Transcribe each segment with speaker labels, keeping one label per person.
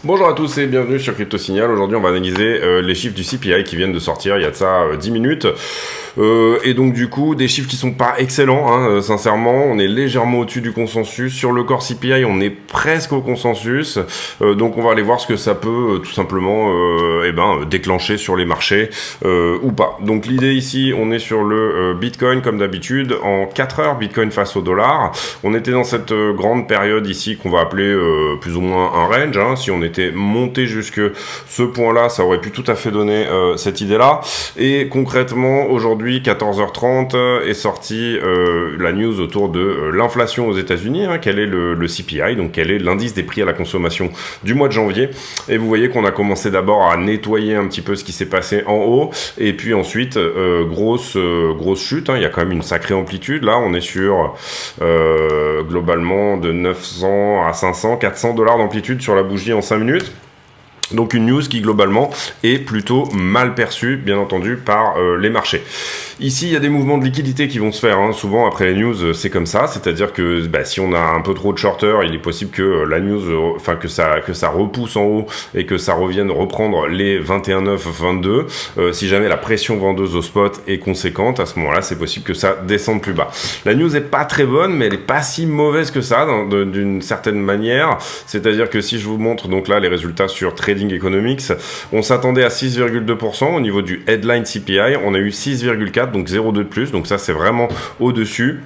Speaker 1: Bonjour à tous et bienvenue sur Crypto Signal. Aujourd'hui, on va analyser les chiffres du CPI qui viennent de sortir il y a de ça 10 minutes. Et donc du coup, des chiffres qui sont pas excellents, hein, sincèrement. On est légèrement au-dessus du consensus. Sur le core CPI, on est presque au consensus. Donc on va aller voir ce que ça peut tout simplement déclencher sur les marchés ou pas. Donc l'idée ici, on est sur le Bitcoin comme d'habitude. En 4 heures, Bitcoin face au dollar. On était dans cette grande période ici qu'on va appeler plus ou moins un range. Hein. Si on était monté jusque ce point-là, ça aurait pu tout à fait donner cette idée-là. Et concrètement, aujourd'hui, 14h30 est sortie la news autour de l'inflation aux États-Unis. Hein, quel est le CPI, donc quel est l'indice des prix à la consommation du mois de janvier. Et vous voyez qu'on a commencé d'abord à nettoyer un petit peu ce qui s'est passé en haut, et puis ensuite grosse chute. Hein, il y a quand même une sacrée amplitude. Là, on est sur globalement de 900 à 500, 400 $ d'amplitude sur la bougie en 5 minutes. Donc une news qui globalement est plutôt mal perçue, bien entendu, par les marchés. Ici, il y a des mouvements de liquidité qui vont se faire. Hein. Souvent, après les news, c'est comme ça. C'est-à-dire que si on a un peu trop de shorters, il est possible que la news, que ça repousse en haut et que ça revienne reprendre les 21,9, 22. Si jamais la pression vendeuse au spot est conséquente, à ce moment-là, c'est possible que ça descende plus bas. La news est pas très bonne, mais elle est pas si mauvaise que ça, d'une certaine manière. C'est-à-dire que si je vous montre donc là les résultats sur Trading Economics, on s'attendait à 6,2% au niveau du headline CPI. On a eu 6,4%. Donc 0,2 de plus, donc ça c'est vraiment au-dessus.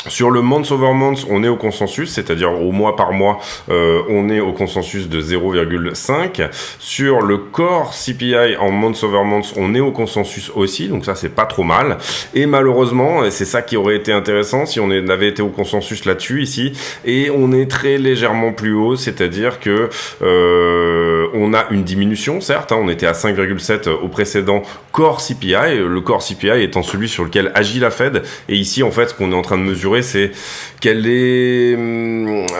Speaker 1: Sur le month over month, on est au consensus, c'est-à-dire au mois par mois, on est au consensus de 0,5. Sur le core CPI en month over month, on est au consensus aussi, donc ça c'est pas trop mal. Et malheureusement, c'est ça qui aurait été intéressant si on avait été au consensus là-dessus ici, et on est très légèrement plus haut, c'est-à-dire que on a une diminution, certes, hein, on était à 5,7 au précédent core CPI, le core CPI étant celui sur lequel agit la Fed, et ici en fait ce qu'on est en train de mesurer, c'est quelle est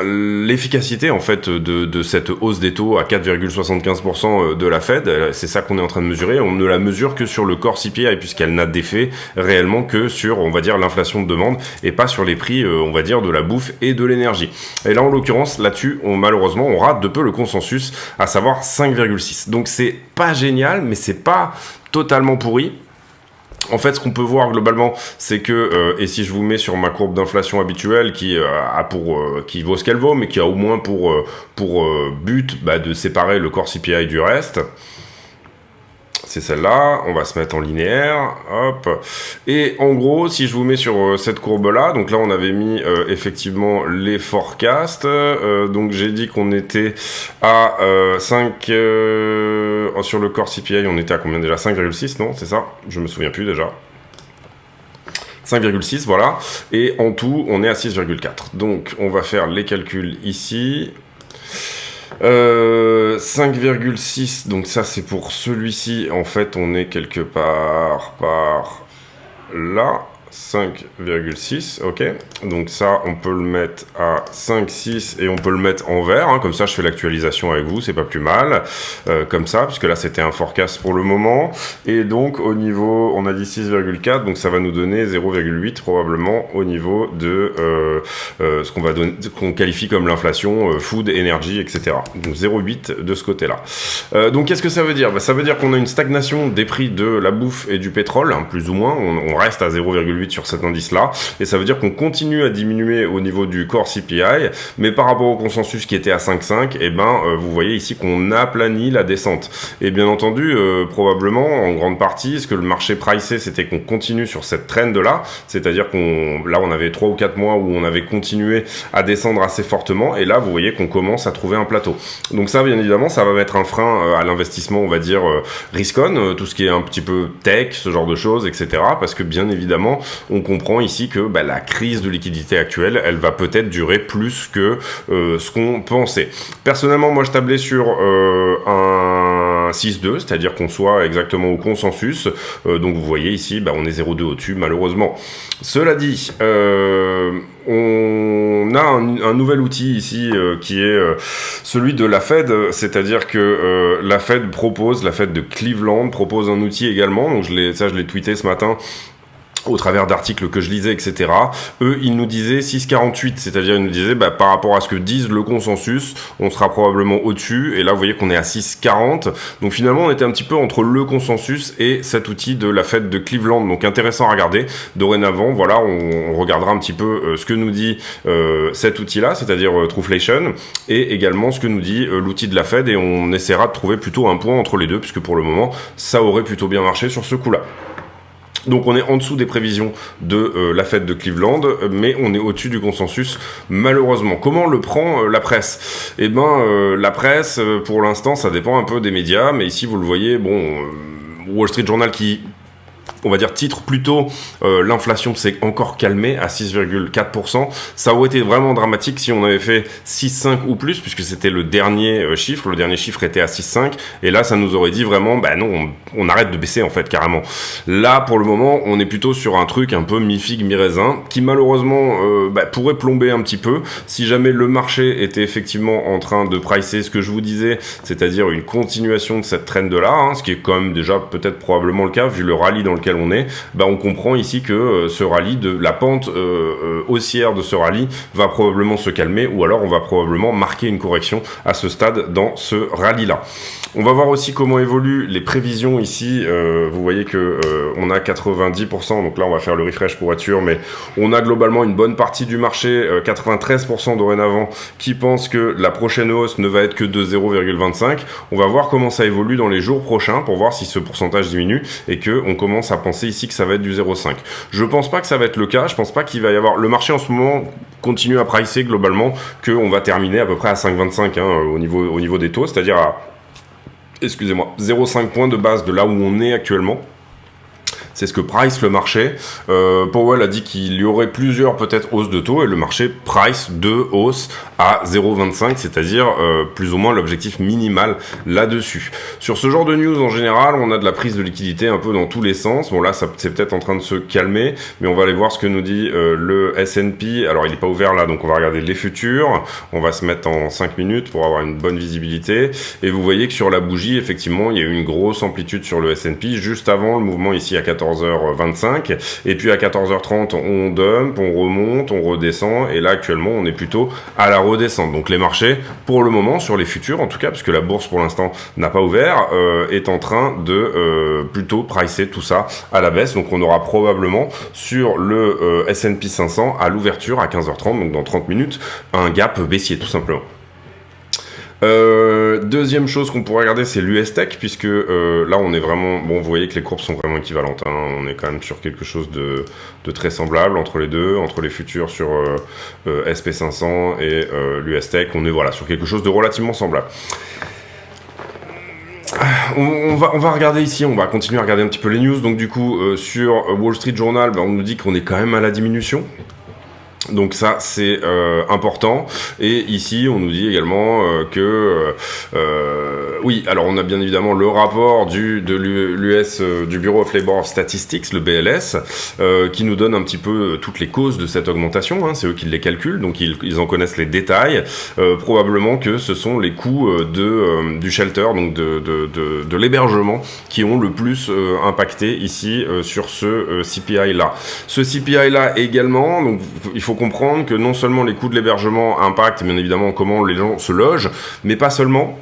Speaker 1: l'efficacité en fait de cette hausse des taux à 4,75% de la Fed. C'est ça qu'on est en train de mesurer. On ne la mesure que sur le core CPI puisqu'elle n'a d'effet réellement que sur, on va dire, l'inflation de demande et pas sur les prix, on va dire, de la bouffe et de l'énergie. Et là, en l'occurrence, là-dessus, malheureusement, on rate de peu le consensus, à savoir 5,6. Donc c'est pas génial, mais c'est pas totalement pourri. En fait, ce qu'on peut voir globalement, c'est que, et si je vous mets sur ma courbe d'inflation habituelle qui qui vaut ce qu'elle vaut, mais qui a au moins pour but de séparer le core CPI du reste, c'est celle-là, on va se mettre en linéaire, hop, et en gros, si je vous mets sur cette courbe-là, donc là on avait mis effectivement les forecasts, donc j'ai dit qu'on était à 5, sur le core CPI, on était à combien déjà, 5,6, non, c'est ça, je me souviens plus déjà. 5,6, voilà, et en tout, on est à 6,4. Donc, on va faire les calculs ici. 5,6, donc ça c'est pour celui-ci, en fait on est quelque part par là, 5,6, ok, donc ça on peut le mettre à 5,6 et on peut le mettre en vert, hein, comme ça je fais l'actualisation avec vous, c'est pas plus mal, comme ça, puisque là c'était un forecast pour le moment, et donc au niveau, on a dit 6,4, donc ça va nous donner 0,8 probablement au niveau de ce qu'on qualifie comme l'inflation, food, énergie, etc. Donc 0,8 de ce côté-là. Donc qu'est-ce que ça veut dire? Ça veut dire qu'on a une stagnation des prix de la bouffe et du pétrole, hein, plus ou moins, on reste à 0,8 sur cet indice-là, et ça veut dire qu'on continue à diminuer au niveau du core CPI, mais par rapport au consensus qui était à 5,5, vous voyez ici qu'on aplanit la descente. Et bien entendu, probablement, en grande partie, ce que le marché pricé, c'était qu'on continue sur cette trend-là, c'est-à-dire on avait 3 ou 4 mois où on avait continué à descendre assez fortement, et là, vous voyez qu'on commence à trouver un plateau. Donc ça, bien évidemment, ça va mettre un frein à l'investissement, on va dire, risk-on, tout ce qui est un petit peu tech, ce genre de choses, etc., parce que bien évidemment, on comprend ici que la crise de liquidité actuelle, elle va peut-être durer plus que ce qu'on pensait. Personnellement, moi, je tablais sur un 6,2, c'est-à-dire qu'on soit exactement au consensus. Donc, vous voyez ici, on est 0,2 au-dessus, malheureusement. Cela dit, on a un nouvel outil ici qui est celui de la Fed, c'est-à-dire que la Fed de Cleveland propose un outil également. Donc, je l'ai tweeté ce matin. au travers d'articles que je lisais, etc. Eux, ils nous disaient 6,48, c'est-à-dire ils nous disaient, par rapport à ce que disent le consensus, on sera probablement au-dessus, et là, vous voyez qu'on est à 6,40, donc finalement, on était un petit peu entre le consensus et cet outil de la fête de Cleveland, donc intéressant à regarder. Dorénavant, voilà, on regardera un petit peu ce que nous dit cet outil-là, c'est-à-dire Trueflation, et également ce que nous dit l'outil de la Fed, et on essaiera de trouver plutôt un point entre les deux, puisque pour le moment, ça aurait plutôt bien marché sur ce coup-là. Donc on est en dessous des prévisions de la Fed de Cleveland, mais on est au-dessus du consensus, malheureusement. Comment le prend la presse ? Eh ben, la presse, pour l'instant, ça dépend un peu des médias, mais ici, vous le voyez, bon, Wall Street Journal qui... on va dire titre plutôt, l'inflation s'est encore calmée à 6,4%. Ça aurait été vraiment dramatique si on avait fait 6,5 ou plus, puisque c'était le dernier chiffre. Le dernier chiffre était à 6,5. Et là, ça nous aurait dit vraiment, non, on arrête de baisser en fait, carrément. Là, pour le moment, on est plutôt sur un truc un peu mi-figue, mi-raisin, qui malheureusement pourrait plomber un petit peu. Si jamais le marché était effectivement en train de pricer ce que je vous disais, c'est-à-dire une continuation de cette trend-là, ce qui est quand même déjà peut-être probablement le cas, vu le rallye dans lequel on est, on comprend ici que ce rallye, la pente haussière de ce rallye va probablement se calmer, ou alors on va probablement marquer une correction à ce stade dans ce rallye-là. On va voir aussi comment évoluent les prévisions ici. Vous voyez que on a 90%, donc là on va faire le refresh pour être sûr, mais on a globalement une bonne partie du marché, 93% dorénavant, qui pense que la prochaine hausse ne va être que de 0,25. On va voir comment ça évolue dans les jours prochains pour voir si ce pourcentage diminue et que on commence à penser ici que ça va être du 0,5. Je pense pas que ça va être le cas, je pense pas qu'il va y avoir... Le marché en ce moment continue à pricer globalement qu'on va terminer à peu près à 5,25 au niveau des taux, c'est-à-dire à 0,5 points de base de là où on est actuellement. C'est ce que price le marché. Powell a dit qu'il y aurait plusieurs peut-être hausses de taux et le marché price 2 hausses à 0,25, c'est-à-dire plus ou moins l'objectif minimal là-dessus. Sur ce genre de news en général, on a de la prise de liquidité un peu dans tous les sens. Bon là, c'est peut-être en train de se calmer, mais on va aller voir ce que nous dit le S&P. Alors il n'est pas ouvert là, donc on va regarder les futurs. On va se mettre en 5 minutes pour avoir une bonne visibilité. Et vous voyez que sur la bougie, effectivement, il y a eu une grosse amplitude sur le S&P juste avant le mouvement ici à 14h25, et puis à 14h30 on dump, on remonte, on redescend, et là actuellement on est plutôt à la redescente. Donc les marchés pour le moment sur les futurs en tout cas, puisque la bourse pour l'instant n'a pas ouvert, est en train de plutôt pricer tout ça à la baisse. Donc on aura probablement sur le S&P 500 à l'ouverture à 15h30, donc dans 30 minutes, un gap baissier tout simplement. Deuxième chose qu'on pourrait regarder, c'est l'US Tech, puisque là on est vraiment, bon, vous voyez que les courbes sont vraiment équivalentes, on est quand même sur quelque chose de très semblable entre les deux, entre les futurs sur SP500 et l'US Tech, on est voilà sur quelque chose de relativement semblable. On va regarder ici, on va continuer à regarder un petit peu les news. Donc du coup sur Wall Street Journal, on nous dit qu'on est quand même à la diminution. Donc ça c'est important, et ici on nous dit également que oui, alors on a bien évidemment le rapport de l'US du Bureau of Labor Statistics, le BLS, qui nous donne un petit peu toutes les causes de cette augmentation, c'est eux qui les calculent, donc ils en connaissent les détails. Probablement que ce sont les coûts du shelter, donc de l'hébergement, qui ont le plus impacté ici sur ce CPI là. Ce CPI là également, donc il faut comprendre que non seulement les coûts de l'hébergement impactent bien évidemment comment les gens se logent, mais pas seulement,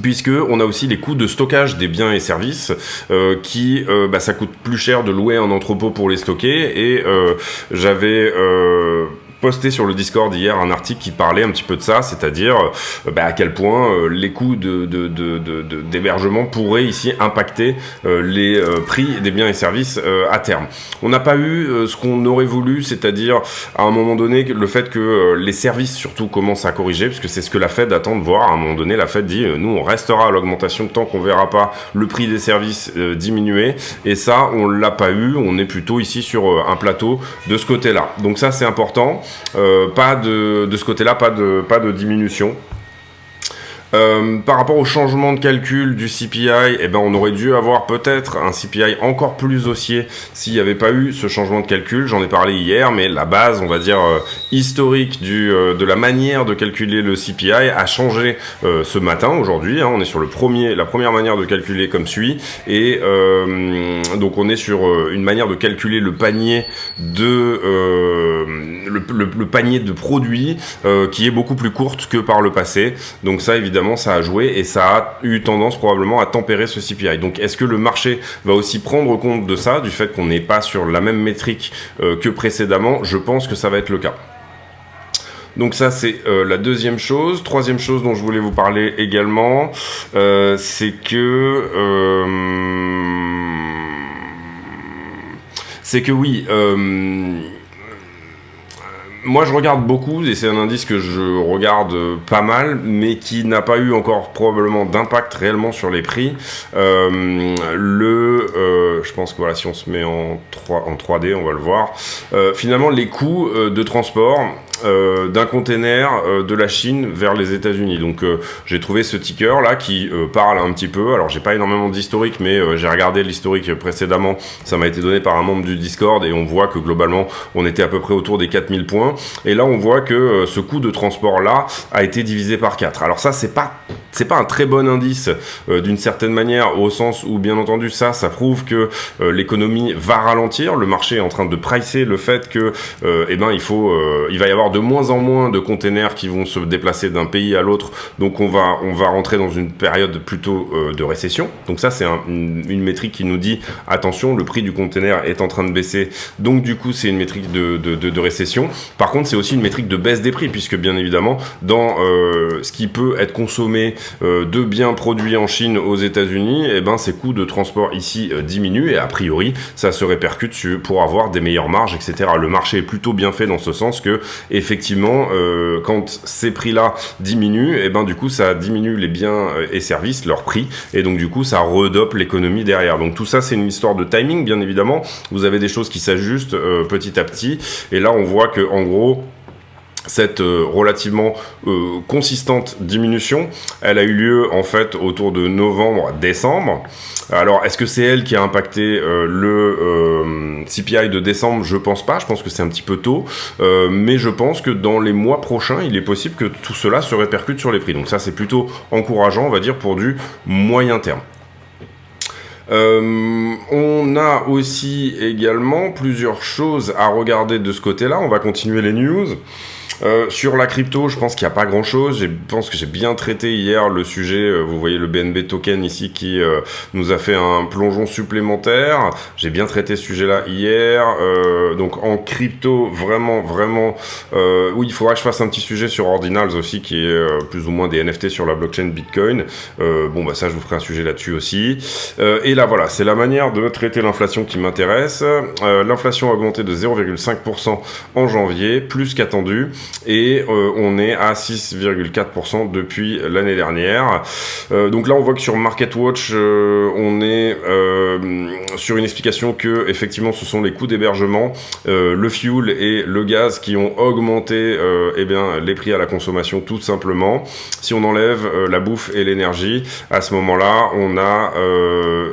Speaker 1: puisque on a aussi les coûts de stockage des biens et services qui ça coûte plus cher de louer un entrepôt pour les stocker, et j'avais posté sur le Discord hier un article qui parlait un petit peu de ça, c'est-à-dire à quel point les coûts d'hébergement pourraient ici impacter les prix des biens et services à terme. On n'a pas eu ce qu'on aurait voulu, c'est-à-dire à un moment donné le fait que les services surtout commencent à corriger, parce que c'est ce que la Fed attend de voir. À un moment donné, la Fed dit nous on restera à l'augmentation tant qu'on verra pas le prix des services diminuer, et ça on l'a pas eu, on est plutôt ici sur un plateau de ce côté-là. Donc ça c'est important. Pas de ce côté-là, pas de diminution. Par rapport au changement de calcul du CPI, eh ben on aurait dû avoir peut-être un CPI encore plus haussier s'il n'y avait pas eu ce changement de calcul. J'en ai parlé hier, mais la base, on va dire historique de la manière de calculer le CPI a changé ce matin, aujourd'hui. Hein, on est sur la première manière de calculer comme suit, et donc on est sur une manière de calculer le panier le panier de produits qui est beaucoup plus courte que par le passé. Donc ça, évidemment, ça a joué et ça a eu tendance probablement à tempérer ce CPI. Donc est-ce que le marché va aussi prendre compte de ça, du fait qu'on n'est pas sur la même métrique que précédemment? Je pense que ça va être le cas. Donc ça, c'est la deuxième chose. Troisième chose dont je voulais vous parler également, c'est que oui, moi je regarde beaucoup, et c'est un indice que je regarde pas mal, mais qui n'a pas eu encore probablement d'impact réellement sur les prix. Je pense que voilà, si on se met en 3D, on va le voir. Finalement, les coûts de transport d'un container de la Chine vers les États-Unis. Donc j'ai trouvé ce ticker là qui parle un petit peu. Alors j'ai pas énormément d'historique, mais j'ai regardé l'historique précédemment. Ça m'a été donné par un membre du Discord, et on voit que globalement on était à peu près autour des 4000 points. Et là on voit que ce coût de transport là a été divisé par 4. Alors ça, c'est pas un très bon indice d'une certaine manière, au sens où bien entendu ça prouve que l'économie va ralentir. Le marché est en train de pricer le fait que il va y avoir de moins en moins de containers qui vont se déplacer d'un pays à l'autre. Donc on va rentrer dans une période plutôt de récession. Donc ça, c'est une métrique qui nous dit attention, le prix du container est en train de baisser. Donc du coup, c'est une métrique de récession. Par contre, c'est aussi une métrique de baisse des prix, puisque bien évidemment, dans ce qui peut être consommé de biens produits en Chine aux États-Unis, ces coûts de transport ici diminuent, et a priori, ça se répercute pour avoir des meilleures marges, etc. Le marché est plutôt bien fait dans ce sens que, effectivement, quand ces prix-là diminuent, du coup, ça diminue les biens et services, leur prix, et donc du coup, ça redope l'économie derrière. Donc tout ça, c'est une histoire de timing, bien évidemment. Vous avez des choses qui s'ajustent petit à petit, et là, on voit que, en gros, cette relativement consistante diminution, elle a eu lieu en fait autour de novembre-décembre. Alors, est-ce que c'est elle qui a impacté le CPI de décembre? Je pense pas, je pense que c'est un petit peu tôt, mais je pense que dans les mois prochains, il est possible que tout cela se répercute sur les prix. Donc ça, c'est plutôt encourageant, on va dire, pour du moyen terme. On a aussi également plusieurs choses à regarder de ce côté-là. On va continuer les news. Sur la crypto, je pense qu'il n'y a pas grand chose. Je pense que j'ai bien traité hier le sujet. Vous voyez le BNB token ici qui nous a fait un plongeon supplémentaire. J'ai bien traité ce sujet-là hier. Donc en crypto, vraiment, oui, il faudra que je fasse un petit sujet sur Ordinals aussi, qui est plus ou moins des NFT sur la blockchain Bitcoin. Ça, je vous ferai un sujet là-dessus aussi. Et là, voilà, c'est la manière de traiter l'inflation qui m'intéresse. L'inflation a augmenté de 0,5% en janvier, plus qu'attendu. Et on est à 6,4% depuis l'année dernière. Donc là, on voit que sur MarketWatch, on est sur une explication que effectivement, ce sont les coûts d'hébergement, le fuel et le gaz qui ont augmenté les prix à la consommation, tout simplement. Si on enlève la bouffe et l'énergie, à ce moment-là, on a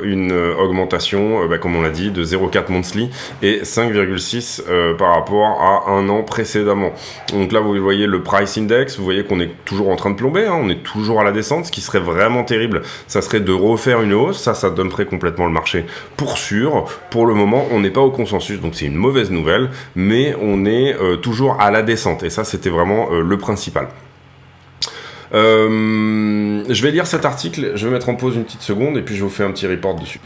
Speaker 1: une augmentation, comme on l'a dit, de 0,4 monthly et 5,6 par rapport à un an précédemment. Donc là, vous voyez le price index, vous voyez qu'on est toujours en train de plomber, on est toujours à la descente. Ce qui serait vraiment terrible, ça serait de refaire une hausse. Ça donnerait complètement le marché pour sûr. Pour le moment, on n'est pas au consensus, donc c'est une mauvaise nouvelle, mais on est toujours à la descente. Et ça, c'était vraiment le principal. Je vais lire cet article, je vais mettre en pause une petite seconde, et puis je vous fais un petit report dessus.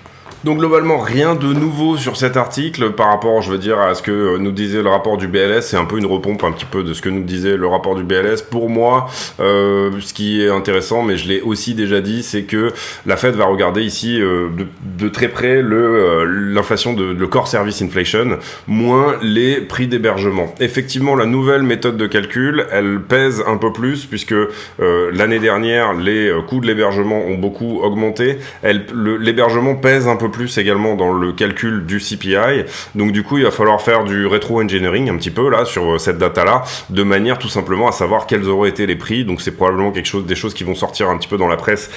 Speaker 1: Donc globalement, rien de nouveau sur cet article par rapport, je veux dire, à ce que nous disait le rapport du BLS. C'est un peu une repompe un petit peu de ce que nous disait le rapport du BLS. Pour moi, ce qui est intéressant, mais je l'ai aussi déjà dit, c'est que la Fed va regarder ici de très près l'inflation le core service inflation, moins les prix d'hébergement. Effectivement, la nouvelle méthode de calcul, elle pèse un peu plus, puisque l'année dernière, les coûts de l'hébergement ont beaucoup augmenté. L'hébergement pèse un peu peu plus également dans le calcul du CPI. Donc du coup, il va falloir faire du rétro-engineering un petit peu là sur cette data-là, de manière tout simplement à savoir quels auraient été les prix. Donc c'est probablement des choses qui vont sortir un petit peu dans la presse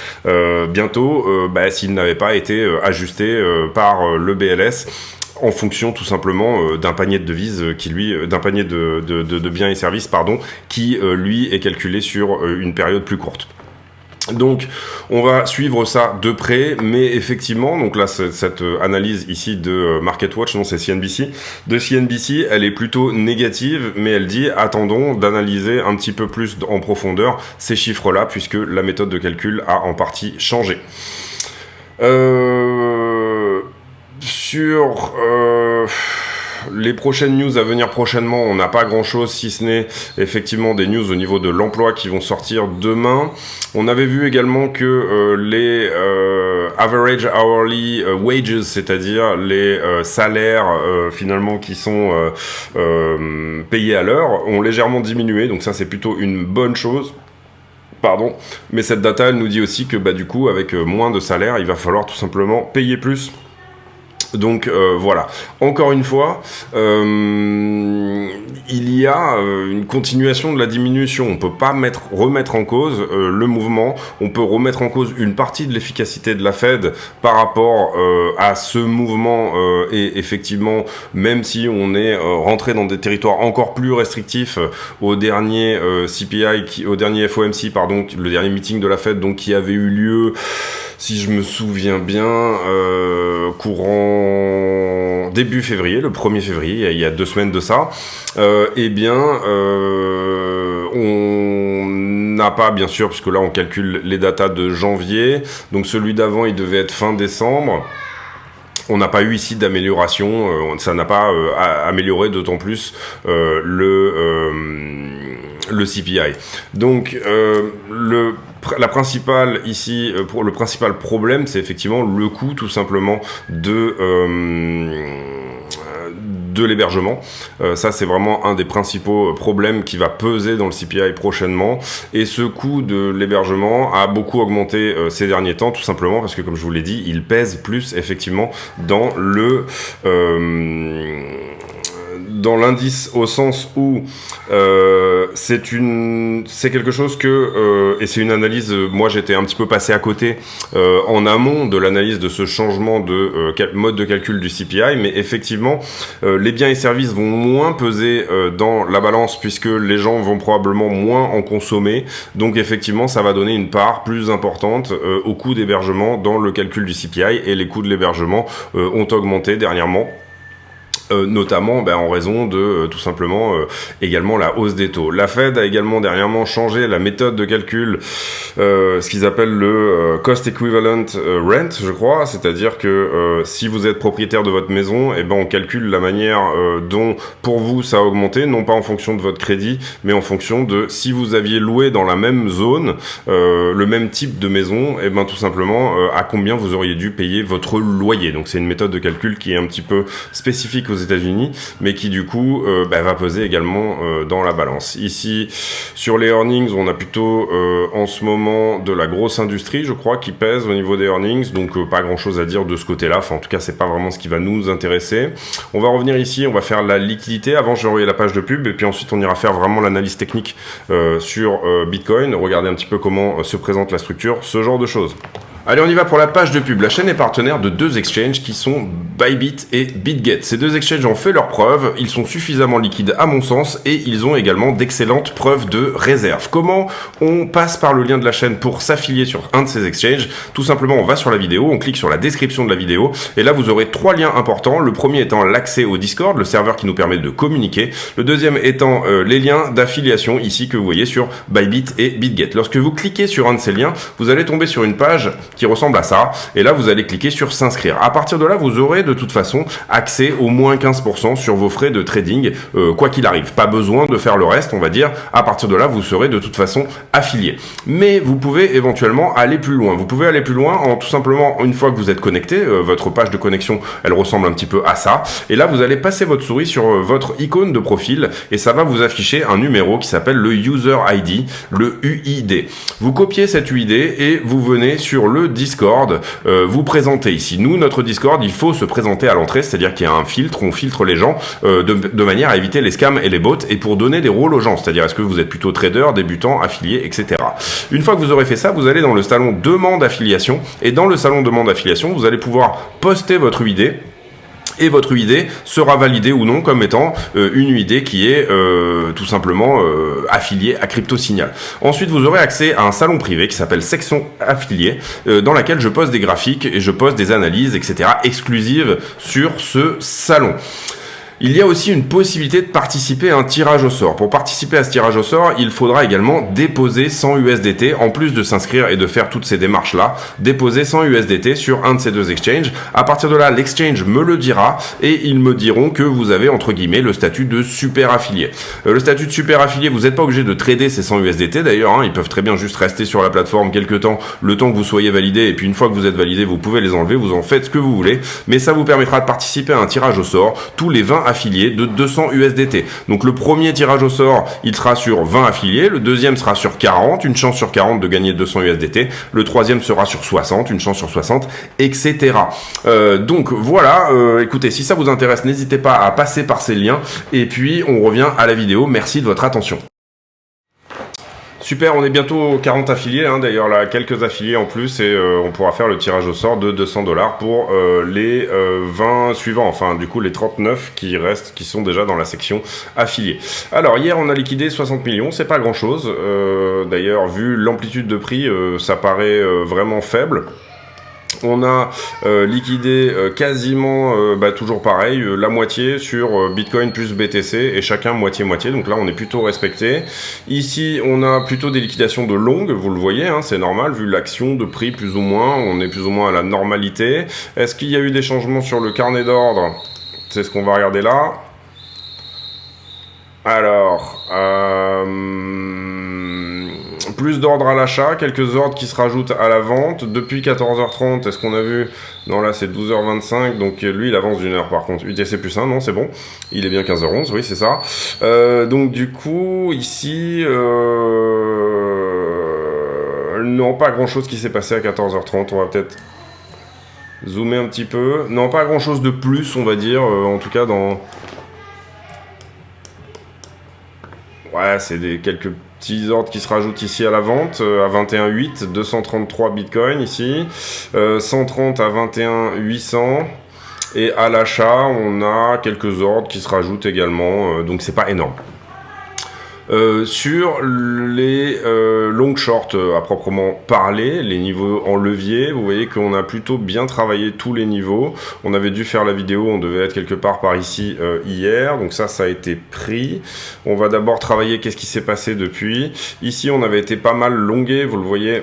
Speaker 1: bientôt, s'ils n'avaient pas été ajustés par le BLS. En fonction tout simplement d'un panier de devises d'un panier de biens et services qui lui est calculé sur une période plus courte. Donc on va suivre ça de près, mais effectivement, donc là cette analyse ici de MarketWatch, non c'est CNBC, de CNBC, elle est plutôt négative, mais elle dit attendons d'analyser un petit peu plus en profondeur ces chiffres-là, puisque la méthode de calcul a en partie changé. Sur les prochaines news à venir prochainement, on n'a pas grand-chose, si ce n'est effectivement des news au niveau de l'emploi qui vont sortir demain. On avait vu également que les average hourly wages, c'est-à-dire les salaires finalement qui sont payés à l'heure, ont légèrement diminué, donc ça c'est plutôt une bonne chose. Mais cette data elle nous dit aussi que du coup avec moins de salaire, il va falloir tout simplement payer plus. Donc voilà, encore une fois, il y a une continuation de la diminution. On peut pas remettre en cause le mouvement, on peut remettre en cause une partie de l'efficacité de la Fed par rapport à ce mouvement et effectivement, même si on est rentré dans des territoires encore plus restrictifs au dernier CPI, au dernier FOMC, le dernier meeting de la Fed, donc qui avait eu lieu, si je me souviens bien, courant début février, le 1er février, il y a 2 semaines de ça, on n'a pas, bien sûr, puisque là on calcule les datas de janvier, donc celui d'avant il devait être fin décembre. On n'a pas eu ici d'amélioration, ça n'a pas amélioré d'autant plus le CPI. Donc le principal problème, c'est effectivement le coût tout simplement de l'hébergement. Ça, c'est vraiment un des principaux problèmes qui va peser dans le CPI prochainement. Et ce coût de l'hébergement a beaucoup augmenté ces derniers temps, tout simplement parce que, comme je vous l'ai dit, il pèse plus effectivement dans l'indice, au sens où c'est quelque chose et c'est une analyse, moi j'étais un petit peu passé à côté en amont de l'analyse de ce changement de mode de calcul du CPI, mais effectivement les biens et services vont moins peser dans la balance puisque les gens vont probablement moins en consommer, donc effectivement ça va donner une part plus importante au coût d'hébergement dans le calcul du CPI, et les coûts de l'hébergement ont augmenté dernièrement. Notamment en raison de tout simplement également la hausse des taux. La Fed a également dernièrement changé la méthode de calcul, ce qu'ils appellent le Cost Equivalent Rent, je crois, c'est-à-dire que si vous êtes propriétaire de votre maison, on calcule la manière dont pour vous ça a augmenté, non pas en fonction de votre crédit, mais en fonction de si vous aviez loué dans la même zone, le même type de maison, tout simplement à combien vous auriez dû payer votre loyer. Donc c'est une méthode de calcul qui est un petit peu spécifique aux États-Unis, mais qui du coup va peser également dans la balance. Ici, sur les earnings, on a plutôt en ce moment de la grosse industrie, je crois, qui pèse au niveau des earnings, donc pas grand-chose à dire de ce côté-là. Enfin, en tout cas, c'est pas vraiment ce qui va nous intéresser. On va revenir ici, on va faire la liquidité. Avant, je vais envoyer la page de pub, et puis ensuite, on ira faire vraiment l'analyse technique sur Bitcoin, regarder un petit peu comment se présente la structure, ce genre de choses. Allez, on y va pour la page de pub. La chaîne est partenaire de 2 exchanges qui sont Bybit et BitGet. Ces 2 exchanges ont fait leurs preuves, ils sont suffisamment liquides à mon sens et ils ont également d'excellentes preuves de réserve. Comment on passe par le lien de la chaîne pour s'affilier sur un de ces exchanges? Tout simplement, on va sur la vidéo, on clique sur la description de la vidéo et là vous aurez 3 liens importants. Le premier étant l'accès au Discord, le serveur qui nous permet de communiquer. Le deuxième étant les liens d'affiliation ici que vous voyez sur Bybit et BitGet. Lorsque vous cliquez sur un de ces liens, vous allez tomber sur une page qui ressemble à ça, et là vous allez cliquer sur s'inscrire. À partir de là, vous aurez de toute façon accès au moins 15% sur vos frais de trading, quoi qu'il arrive. Pas besoin de faire le reste, on va dire. À partir de là, vous serez de toute façon affilié. Mais vous pouvez éventuellement aller plus loin. Vous pouvez aller plus loin en tout simplement, une fois que vous êtes connecté, votre page de connexion, elle ressemble un petit peu à ça. Et là, vous allez passer votre souris sur votre icône de profil, et ça va vous afficher un numéro qui s'appelle le User ID, le UID. Vous copiez cet UID et vous venez sur le le Discord. Vous présentez ici. Nous, notre Discord, il faut se présenter à l'entrée, c'est-à-dire qu'il y a un filtre, on filtre les gens de manière à éviter les scams et les bots et pour donner des rôles aux gens, c'est-à-dire est-ce que vous êtes plutôt trader, débutant, affilié, etc. Une fois que vous aurez fait ça, vous allez dans le salon demande affiliation et dans le salon demande affiliation, vous allez pouvoir poster votre UID. Et votre UID sera validée ou non comme étant une UID qui est tout simplement affiliée à CryptoSignal. Ensuite, vous aurez accès à un salon privé qui s'appelle Section Affiliée, dans laquelle je poste des graphiques et je poste des analyses, etc. exclusives sur ce salon. Il y a aussi une possibilité de participer à un tirage au sort. Pour participer à ce tirage au sort, il faudra également déposer 100 USDT, en plus de s'inscrire et de faire toutes ces démarches-là, déposer 100 USDT sur un de ces deux exchanges. À partir de là, l'exchange me le dira et ils me diront que vous avez, entre guillemets, le statut de super affilié. Le statut de super affilié, vous n'êtes pas obligé de trader ces 100 USDT d'ailleurs, hein, ils peuvent très bien juste rester sur la plateforme quelques temps, le temps que vous soyez validé, et puis une fois que vous êtes validé, vous pouvez les enlever, vous en faites ce que vous voulez, mais ça vous permettra de participer à un tirage au sort tous les 20 affiliés de 200 USDT. Donc le premier tirage au sort, il sera sur 20 affiliés, le deuxième sera sur 40, une chance sur 40 de gagner 200 USDT, le troisième sera sur 60, une chance sur 60, etc. Donc voilà, écoutez, si ça vous intéresse, n'hésitez pas à passer par ces liens, et puis on revient à la vidéo. Merci de votre attention. Super, on est bientôt 40 affiliés, hein, d'ailleurs là, quelques affiliés en plus et on pourra faire le tirage au sort de 200$ pour les 20 suivants, enfin du coup les 39 qui restent, qui sont déjà dans la section affiliés. Alors hier on a liquidé 60 millions, c'est pas grand chose, d'ailleurs vu l'amplitude de prix, ça paraît vraiment faible. On a liquidé quasiment, toujours pareil, la moitié sur Bitcoin plus BTC et chacun moitié-moitié, donc là on est plutôt respecté. Ici on a plutôt des liquidations de longues, vous le voyez, hein, c'est normal vu l'action de prix plus ou moins, on est plus ou moins à la normalité. Est-ce qu'il y a eu des changements sur le carnet d'ordre? C'est ce qu'on va regarder là. Alors, plus d'ordres à l'achat, quelques ordres qui se rajoutent à la vente. Depuis 14h30, est-ce qu'on a vu? Non, là c'est 12h25, donc lui il avance d'une heure par contre. UTC plus 1, non c'est bon. Il est bien 15h11, oui c'est ça. Donc du coup, ici... non, pas grand chose qui s'est passé à 14h30, on va peut-être zoomer un petit peu. Non, pas grand chose de plus, on va dire, en tout cas dans... Ouais, c'est quelques petits ordres qui se rajoutent ici à la vente, à 21,8, 233 Bitcoin ici, 130 à 21,800, et à l'achat, on a quelques ordres qui se rajoutent également, donc c'est pas énorme. Sur les long short à proprement parler, les niveaux en levier, vous voyez qu'on a plutôt bien travaillé tous les niveaux. On avait dû faire la vidéo, on devait être quelque part par ici hier, donc ça a été pris. On va d'abord travailler qu'est-ce qui s'est passé depuis. Ici on avait été pas mal longué, vous le voyez.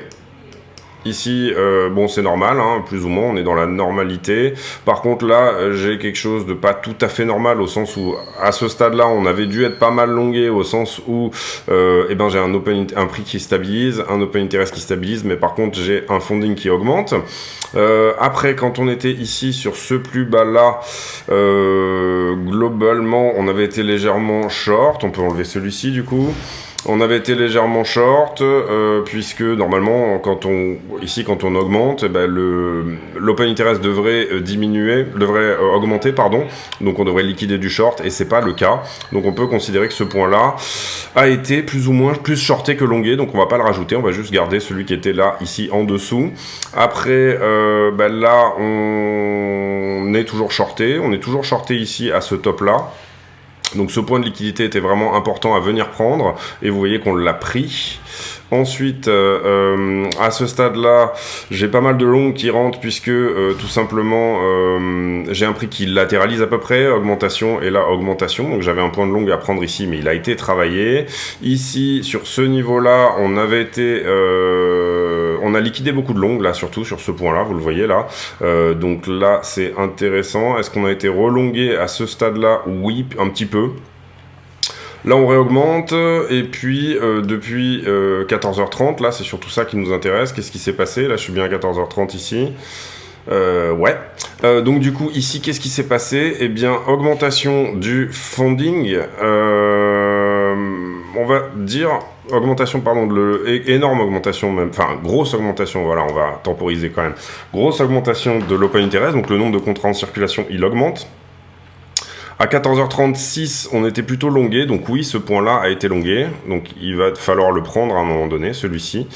Speaker 1: Ici, bon c'est normal, hein, plus ou moins, on est dans la normalité. Par contre là, j'ai quelque chose de pas tout à fait normal au sens où, à ce stade-là, on avait dû être pas mal longué au sens où, j'ai un prix qui stabilise, un open interest qui stabilise, mais par contre j'ai un funding qui augmente. Après, quand on était ici sur ce plus bas-là, globalement, on avait été légèrement short. On peut enlever celui-ci du coup. On avait été légèrement short, puisque normalement, quand on augmente, l'open interest devrait augmenter, pardon. Donc on devrait liquider du short, et c'est pas le cas. Donc on peut considérer que ce point-là a été plus ou moins plus shorté que longué, donc on va pas le rajouter, on va juste garder celui qui était là, ici, en dessous. Après, là, on est toujours shorté ici, à ce top-là. Donc ce point de liquidité était vraiment important à venir prendre, et vous voyez qu'on l'a pris. Ensuite, à ce stade-là, j'ai pas mal de longues qui rentrent puisque tout simplement j'ai un prix qui latéralise à peu près, augmentation et là augmentation. Donc j'avais un point de longue à prendre ici, mais il a été travaillé. Ici, sur ce niveau-là, on a liquidé beaucoup de longues là, surtout sur ce point-là, vous le voyez là. Donc là, c'est intéressant. Est-ce qu'on a été relongué à ce stade-là? Oui, un petit peu. Là on réaugmente, et puis depuis 14h30, là c'est surtout ça qui nous intéresse. Qu'est-ce qui s'est passé? Là je suis bien à 14h30 ici. Ouais. Donc du coup ici qu'est-ce qui s'est passé? Eh bien augmentation du funding. on va dire augmentation, pardon, énorme augmentation même, enfin grosse augmentation, voilà, on va temporiser quand même. Grosse augmentation de l'open interest, donc le nombre de contrats en circulation, il augmente. À 14h36, on était plutôt longué, donc oui, ce point-là a été longué, donc il va falloir le prendre à un moment donné, celui-ci.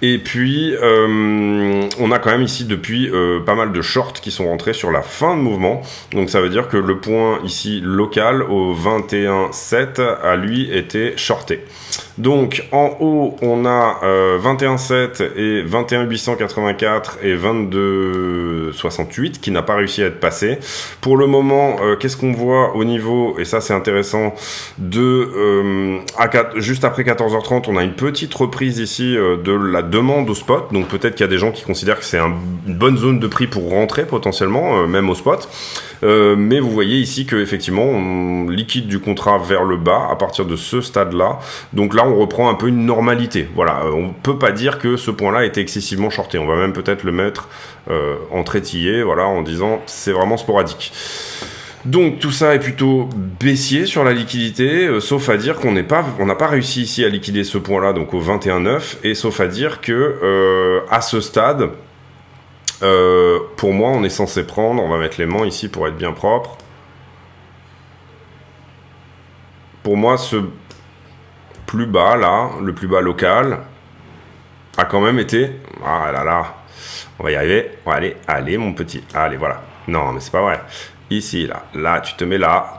Speaker 1: Et puis, on a quand même ici depuis pas mal de shorts qui sont rentrés sur la fin de mouvement, donc ça veut dire que le point ici local au 21,7 a lui été shorté. Donc en haut, on a 21,7 et 21,884 et 22,68 qui n'a pas réussi à être passé. Pour le moment, qu'est-ce qu'on voit au niveau, et ça c'est intéressant, juste après 14h30, on a une petite reprise ici de la demande au spot. Donc peut-être qu'il y a des gens qui considèrent que c'est une bonne zone de prix pour rentrer potentiellement, même au spot. Mais vous voyez ici qu'effectivement, on liquide du contrat vers le bas à partir de ce stade-là. Donc là, on reprend un peu une normalité. Voilà, on peut pas dire que ce point-là était excessivement shorté. On va même peut-être le mettre en trétillé, voilà, en disant c'est vraiment sporadique. Donc tout ça est plutôt baissier sur la liquidité, sauf à dire qu'on n'a pas réussi ici à liquider ce point-là, donc au 21,9, et sauf à dire que à ce stade, pour moi, on est censé prendre, on va mettre l'aimant ici pour être bien propre. Pour moi, ce plus bas là, le plus bas local, a quand même été, ah là là, on va y arriver, on va allez mon petit, allez voilà, non mais c'est pas vrai. Ici, là, tu te mets là,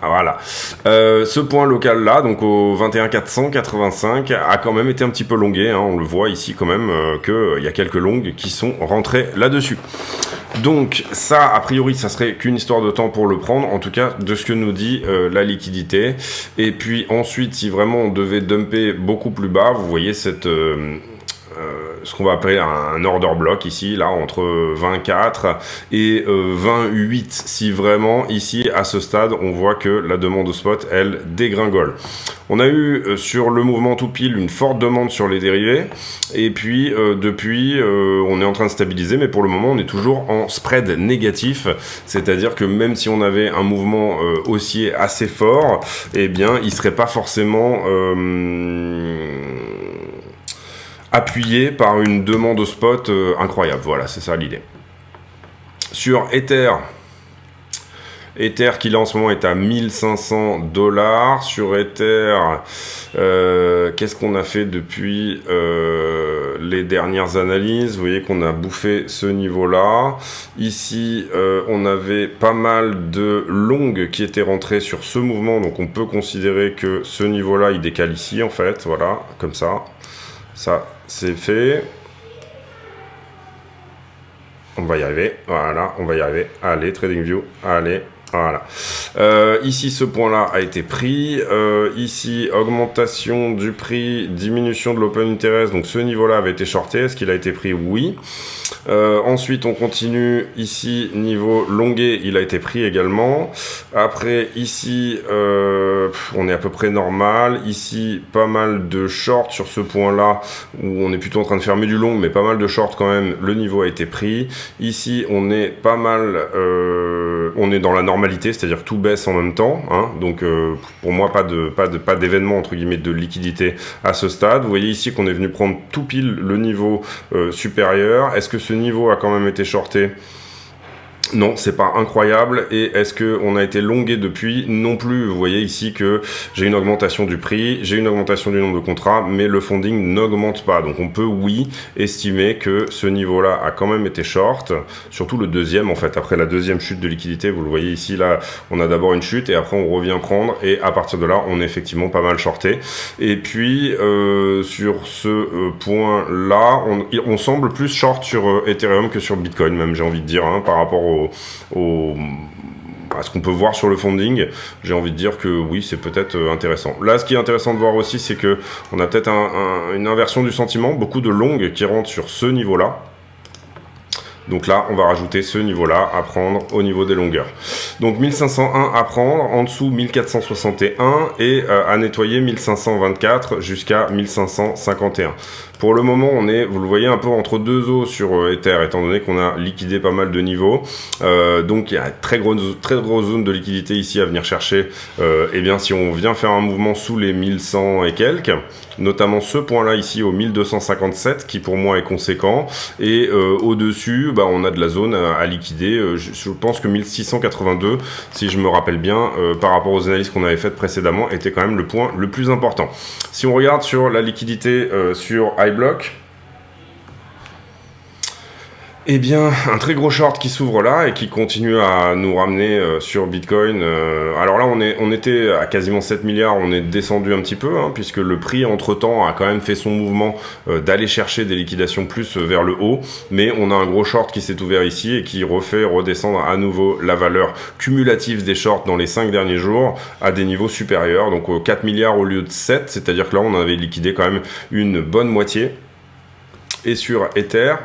Speaker 1: ah, voilà. Ce point local là, donc au 21,485, a quand même été un petit peu longué, hein, on le voit ici quand même qu'il y a quelques longues qui sont rentrées là-dessus. Donc ça, a priori, ça serait qu'une histoire de temps pour le prendre, en tout cas de ce que nous dit la liquidité. Et puis ensuite, si vraiment on devait dumper beaucoup plus bas, vous voyez cette... ce qu'on va appeler un order block ici, là, entre 24 et 28, si vraiment, ici, à ce stade, on voit que la demande au spot, elle, dégringole. On a eu, sur le mouvement tout pile, une forte demande sur les dérivés, et puis, depuis, on est en train de stabiliser, mais pour le moment, on est toujours en spread négatif, c'est-à-dire que même si on avait un mouvement haussier assez fort, eh bien, il serait pas forcément... appuyé par une demande au spot incroyable. Voilà, c'est ça l'idée. Sur Ether qui là en ce moment est à 1500$. Sur Ether, qu'est-ce qu'on a fait depuis les dernières analyses? Vous voyez qu'on a bouffé ce niveau-là. Ici, on avait pas mal de longues qui étaient rentrées sur ce mouvement, donc on peut considérer que ce niveau-là, il décale ici, en fait. Voilà, comme ça. Ça, c'est fait. On va y arriver. Voilà, on va y arriver. Allez, TradingView. Allez, voilà. Ici, ce point-là a été pris. Ici, augmentation du prix, diminution de l'open interest. Donc, ce niveau-là avait été shorté. Est-ce qu'il a été pris? Oui. Ensuite, on continue. Ici, niveau longué, il a été pris également. Après, ici, on est à peu près normal. Ici, pas mal de shorts sur ce point-là, où on est plutôt en train de fermer du long, mais pas mal de shorts quand même. Le niveau a été pris. Ici, on est pas mal... on est dans la normalité, c'est-à-dire que tout baisse en même temps. Hein. Donc, pour moi, pas d'événement, entre guillemets, de liquidité à ce stade. Vous voyez ici qu'on est venu prendre tout pile le niveau supérieur. Est-ce que ce niveau a quand même été shorté? Non, c'est pas incroyable. Et est-ce que on a été longué depuis? Non plus. Vous voyez ici que j'ai une augmentation du prix, j'ai une augmentation du nombre de contrats, mais le funding n'augmente pas. Donc on peut, oui, estimer que ce niveau-là a quand même été short, surtout le deuxième, en fait. Après la deuxième chute de liquidité, vous le voyez ici, là, on a d'abord une chute et après on revient prendre et à partir de là, on est effectivement pas mal shorté. Et puis, sur ce point-là, on semble plus short sur Ethereum que sur Bitcoin, même, j'ai envie de dire, hein, par rapport à ce qu'on peut voir sur le funding. J'ai envie de dire que oui, c'est peut-être intéressant. Là, ce qui est intéressant de voir aussi, c'est que on a peut-être une inversion du sentiment, beaucoup de longues qui rentrent sur ce niveau-là. Donc là, on va rajouter ce niveau-là à prendre au niveau des longueurs. Donc 1501 à prendre, en dessous 1461 et à nettoyer 1524 jusqu'à 1551. Pour le moment, on est, vous le voyez, un peu entre deux eaux sur Ether, étant donné qu'on a liquidé pas mal de niveaux. Donc il y a très grosse zone de liquidité ici à venir chercher. Eh bien, si on vient faire un mouvement sous les 1100 et quelques, notamment ce point-là ici au 1257, qui pour moi est conséquent, et au-dessus, bah, on a de la zone à liquider. Je pense que 1682, si je me rappelle bien, par rapport aux analyses qu'on avait faites précédemment, était quand même le point le plus important. Si on regarde sur la liquidité sur iBlock, eh bien, un très gros short qui s'ouvre là et qui continue à nous ramener sur Bitcoin. Alors là, on était à quasiment 7 milliards, on est descendu un petit peu, hein, puisque le prix, entre-temps, a quand même fait son mouvement d'aller chercher des liquidations plus vers le haut. Mais on a un gros short qui s'est ouvert ici et qui refait redescendre à nouveau la valeur cumulative des shorts dans les 5 derniers jours à des niveaux supérieurs. Donc 4 milliards au lieu de 7, c'est-à-dire que là, on avait liquidé quand même une bonne moitié. Et sur Ether,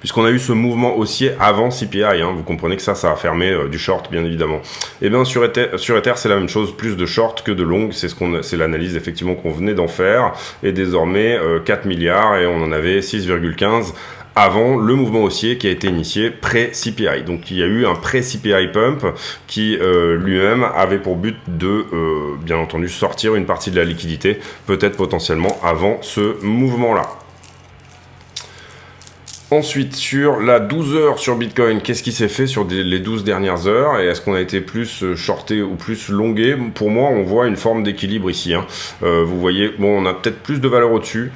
Speaker 1: puisqu'on a eu ce mouvement haussier avant CPI, hein, vous comprenez que ça a fermé du short, bien évidemment. Et bien sur Ether, c'est la même chose, plus de short que de long, c'est l'analyse effectivement qu'on venait d'en faire, et désormais 4 milliards, et on en avait 6,15 avant le mouvement haussier qui a été initié pré-CPI. Donc il y a eu un pré-CPI pump qui lui-même avait pour but de, bien entendu, sortir une partie de la liquidité, peut-être potentiellement avant ce mouvement-là. Ensuite, sur la 12 heures sur Bitcoin, qu'est-ce qui s'est fait sur les 12 dernières heures? Et est-ce qu'on a été plus shorté ou plus longué? Pour moi, on voit une forme d'équilibre ici. Hein. Vous voyez, bon, on a peut-être plus de valeur au-dessus.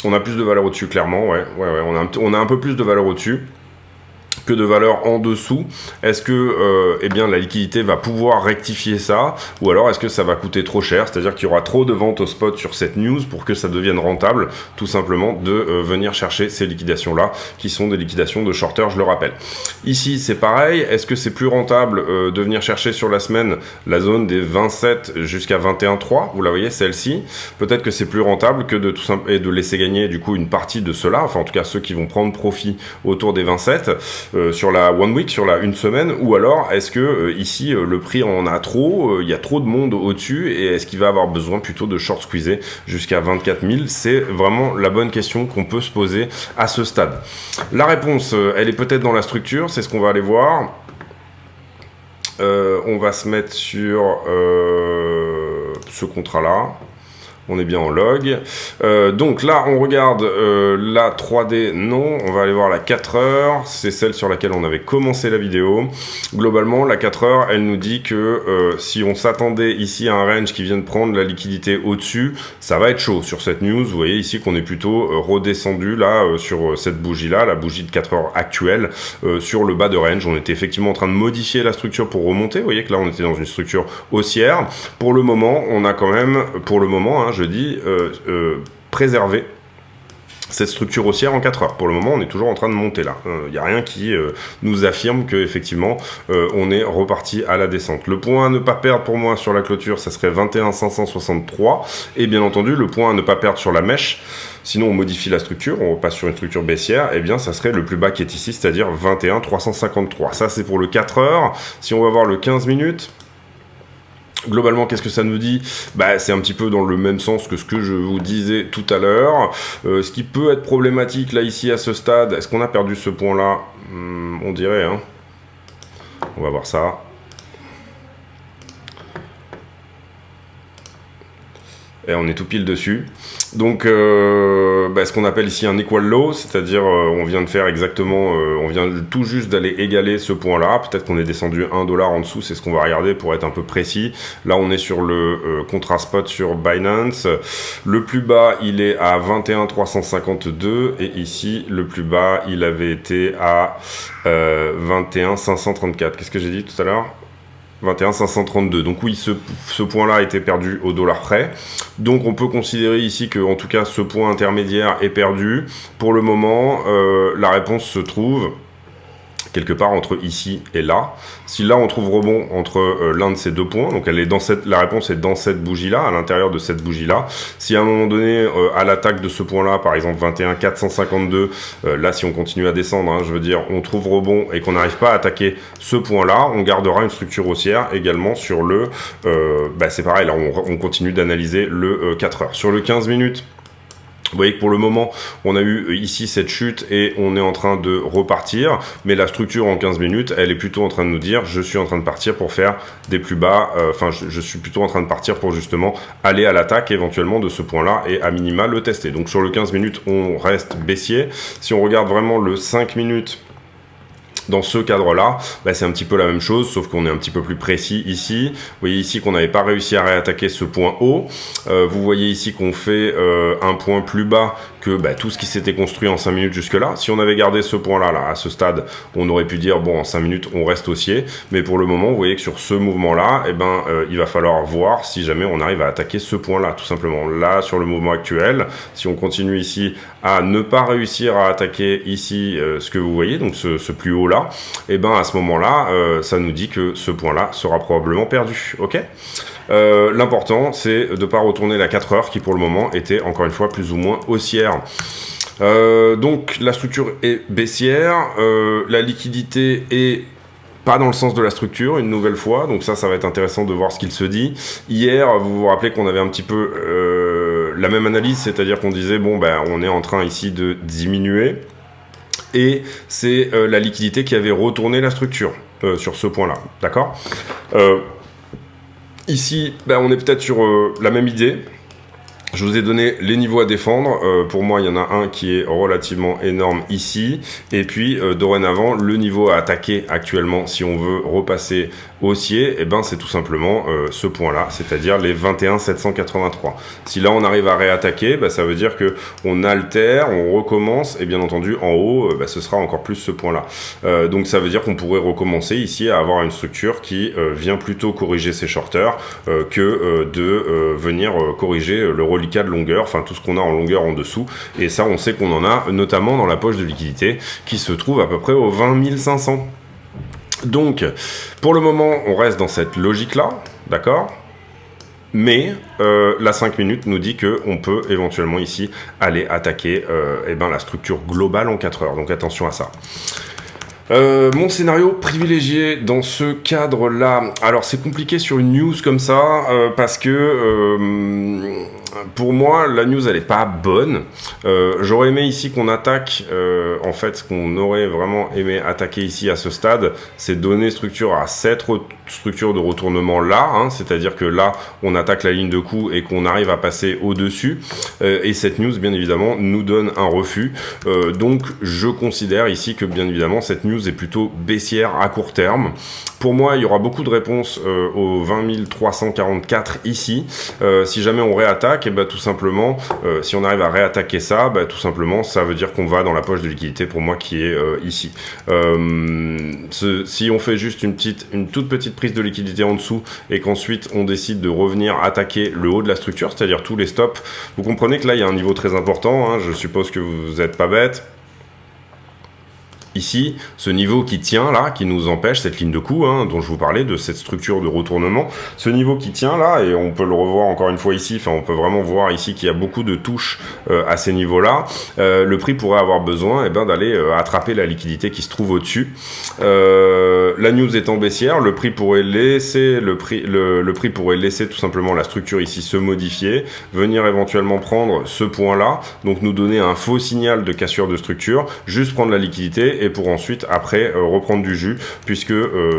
Speaker 1: On a plus de valeur au-dessus, clairement. Ouais, on a un peu plus de valeur au-dessus que de valeur en dessous. Est-ce que eh bien, la liquidité va pouvoir rectifier ça, ou alors est-ce que ça va coûter trop cher, c'est-à-dire qu'il y aura trop de ventes au spot sur cette news pour que ça devienne rentable, tout simplement, de venir chercher ces liquidations-là, qui sont des liquidations de shorter, je le rappelle. Ici, c'est pareil. Est-ce que c'est plus rentable de venir chercher sur la semaine la zone des 27 jusqu'à 21,3, vous la voyez, celle-ci? Peut-être que c'est plus rentable que de laisser gagner du coup une partie de cela, enfin en tout cas ceux qui vont prendre profit autour des 27, sur la one week, sur la une semaine, ou alors est-ce que ici le prix en a trop, il y a trop de monde au-dessus, et est-ce qu'il va avoir besoin plutôt de short squeezer jusqu'à 24 000? C'est vraiment la bonne question qu'on peut se poser à ce stade. La réponse, elle est peut-être dans la structure, c'est ce qu'on va aller voir. On va se mettre sur ce contrat-là. On est bien en log. Donc là, on regarde la 3D. Non, on va aller voir la 4 heures. C'est celle sur laquelle on avait commencé la vidéo. Globalement, la 4 heures, elle nous dit que si on s'attendait ici à un range qui vient de prendre la liquidité au-dessus, ça va être chaud sur cette news. Vous voyez ici qu'on est plutôt redescendu là sur cette bougie-là, la bougie de 4 heures actuelle, sur le bas de range. On était effectivement en train de modifier la structure pour remonter. Vous voyez que là, on était dans une structure haussière. Pour le moment, on a quand même, pour le moment, hein, je dis, préserver cette structure haussière en 4 heures. Pour le moment, on est toujours en train de monter là. Il n'y a rien qui nous affirme qu'effectivement, on est reparti à la descente. Le point à ne pas perdre pour moi sur la clôture, ça serait 21 563. Et bien entendu, le point à ne pas perdre sur la mèche, sinon on modifie la structure, on repasse sur une structure baissière, et bien ça serait le plus bas qui est ici, c'est-à-dire 21 353. Ça, c'est pour le 4 heures. Si on va voir le 15 minutes... Globalement, qu'est-ce que ça nous dit? Bah, c'est un petit peu dans le même sens que ce que je vous disais tout à l'heure. Ce qui peut être problématique là, ici, à ce stade, est-ce qu'on a perdu ce point-là? On dirait, hein. On va voir ça. Et on est tout pile dessus. Donc, ce qu'on appelle ici un equal low, c'est-à-dire on vient de faire exactement, on vient tout juste d'aller égaler ce point-là. Peut-être qu'on est descendu 1 dollar en dessous, c'est ce qu'on va regarder pour être un peu précis. Là, on est sur le contrat spot sur Binance. Le plus bas, il est à 21 352, et ici, le plus bas, il avait été à 21 534. Qu'est-ce que j'ai dit tout à l'heure? 21 532. Donc oui, ce point-là a été perdu au dollar près. Donc on peut considérer ici que, en tout cas, ce point intermédiaire est perdu. Pour le moment, la réponse se trouve quelque part entre ici et là. Si là on trouve rebond entre l'un de ces deux points, donc elle est dans la réponse est dans cette bougie-là, à l'intérieur de cette bougie-là. Si à un moment donné, à l'attaque de ce point-là, par exemple 21 452, là si on continue à descendre, hein, je veux dire, on trouve rebond et qu'on n'arrive pas à attaquer ce point-là, on gardera une structure haussière également sur le... c'est pareil, là on continue d'analyser le 4 heures. Sur le 15 minutes, vous voyez que pour le moment, on a eu ici cette chute et on est en train de repartir. Mais la structure en 15 minutes, elle est plutôt en train de nous dire, je suis en train de partir pour faire des plus bas. Je suis plutôt en train de partir pour justement aller à l'attaque éventuellement de ce point-là et à minima le tester. Donc sur le 15 minutes, on reste baissier. Si on regarde vraiment le 5 minutes, dans ce cadre-là, c'est un petit peu la même chose, sauf qu'on est un petit peu plus précis ici. Vous voyez ici qu'on n'avait pas réussi à réattaquer ce point haut. Vous voyez ici qu'on fait un point plus bas que tout ce qui s'était construit en 5 minutes jusque-là. Si on avait gardé ce point-là, à ce stade, on aurait pu dire, bon, en 5 minutes, on reste haussier. Mais pour le moment, vous voyez que sur ce mouvement-là, il va falloir voir si jamais on arrive à attaquer ce point-là, tout simplement. Là, sur le mouvement actuel, si on continue ici à ne pas réussir à attaquer ici ce que vous voyez, donc ce plus haut-là, à ce moment-là, ça nous dit que ce point-là sera probablement perdu. Ok ? L'important, c'est de ne pas retourner la 4 heures qui, pour le moment, était encore une fois plus ou moins haussière. Donc, la structure est baissière. La liquidité est pas dans le sens de la structure, une nouvelle fois. Donc ça va être intéressant de voir ce qu'il se dit. Hier, vous vous rappelez qu'on avait un petit peu la même analyse, c'est-à-dire qu'on disait, on est en train ici de diminuer. Et c'est la liquidité qui avait retourné la structure sur ce point-là, d'accord ? Ici, on est peut-être sur la même idée. Je vous ai donné les niveaux à défendre. Pour moi, il y en a un qui est relativement énorme ici. Et puis, dorénavant, le niveau à attaquer actuellement, si on veut repasser haussier, c'est tout simplement ce point-là, c'est-à-dire les 21 783. Si là, on arrive à réattaquer, ça veut dire que on altère, on recommence, et bien entendu, en haut, ce sera encore plus ce point-là. Donc, ça veut dire qu'on pourrait recommencer ici à avoir une structure qui vient plutôt corriger ses shorters que de venir corriger le reliquat de longueur, enfin tout ce qu'on a en longueur en dessous. Et ça, on sait qu'on en a notamment dans la poche de liquidité qui se trouve à peu près aux 20 500. Donc, pour le moment, on reste dans cette logique-là, d'accord ? Mais la 5 minutes nous dit qu'on peut éventuellement ici aller attaquer la structure globale en 4 heures. Donc attention à ça. Mon scénario privilégié dans ce cadre-là, alors c'est compliqué sur une news comme ça parce que pour moi la news elle est pas bonne. J'aurais aimé ici qu'on attaque, en fait ce qu'on aurait vraiment aimé attaquer ici à ce stade, c'est donner structure à cette structure de retournement là, hein, c'est-à-dire que là on attaque la ligne de coup et qu'on arrive à passer au-dessus, et cette news bien évidemment nous donne un refus, donc je considère ici que bien évidemment cette news est plutôt baissière à court terme. Pour moi il y aura beaucoup de réponses aux 20 344 ici, si jamais on réattaque, et tout simplement si on arrive à réattaquer ça, tout simplement ça veut dire qu'on va dans la poche de liquidité pour moi qui est ici. Si on fait juste une toute petite prise de liquidité en dessous et qu'ensuite on décide de revenir attaquer le haut de la structure, c'est-à-dire tous les stops, vous comprenez que là il y a un niveau très important, hein, je suppose que vous n'êtes pas bête. Ici, ce niveau qui tient là, qui nous empêche, cette ligne de coup hein, dont je vous parlais, de cette structure de retournement, ce niveau qui tient là, et on peut le revoir encore une fois ici, on peut vraiment voir ici qu'il y a beaucoup de touches à ces niveaux-là, le prix pourrait avoir besoin d'aller attraper la liquidité qui se trouve au-dessus. La news étant baissière, le prix pourrait laisser pourrait laisser tout simplement la structure ici se modifier, venir éventuellement prendre ce point-là, donc nous donner un faux signal de cassure de structure, juste prendre la liquidité, et pour ensuite après reprendre du jus, puisque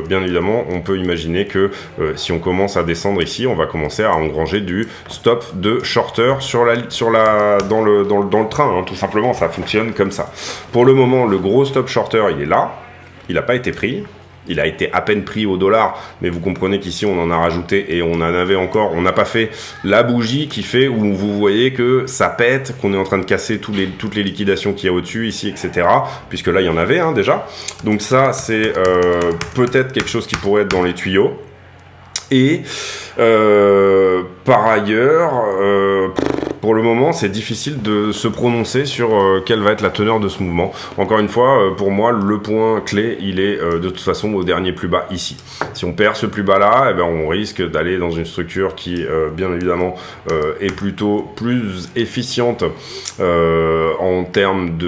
Speaker 1: bien évidemment on peut imaginer que si on commence à descendre ici, on va commencer à engranger du stop de shorter dans le train, hein, tout simplement ça fonctionne comme ça. Pour le moment le gros stop shorter il est là, il n'a pas été pris. Il a été à peine pris au dollar, mais vous comprenez qu'ici on en a rajouté et on en avait encore, on n'a pas fait la bougie qui fait où vous voyez que ça pète, qu'on est en train de casser toutes les liquidations qu'il y a au-dessus ici, etc. Puisque là il y en avait déjà. Donc ça c'est peut-être quelque chose qui pourrait être dans les tuyaux. Et par ailleurs, pour le moment, c'est difficile de se prononcer sur quelle va être la teneur de ce mouvement. Encore une fois, pour moi, le point clé, il est de toute façon au dernier plus bas ici. Si on perd ce plus bas là, eh ben, on risque d'aller dans une structure qui, bien évidemment, est plutôt plus efficiente en termes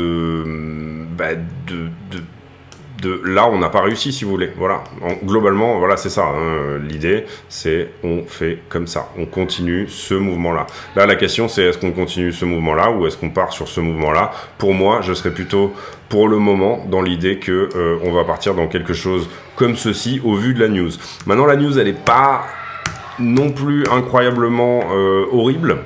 Speaker 1: là on n'a pas réussi, si vous voulez. Voilà, globalement, voilà, c'est ça, hein. L'idée, c'est on fait comme ça, on continue ce mouvement-là. Là, la question, c'est est-ce qu'on continue ce mouvement-là ou est-ce qu'on part sur ce mouvement-là? Pour moi, je serais plutôt, pour le moment, dans l'idée que on va partir dans quelque chose comme ceci au vu de la news. Maintenant, la news, elle n'est pas non plus incroyablement horrible.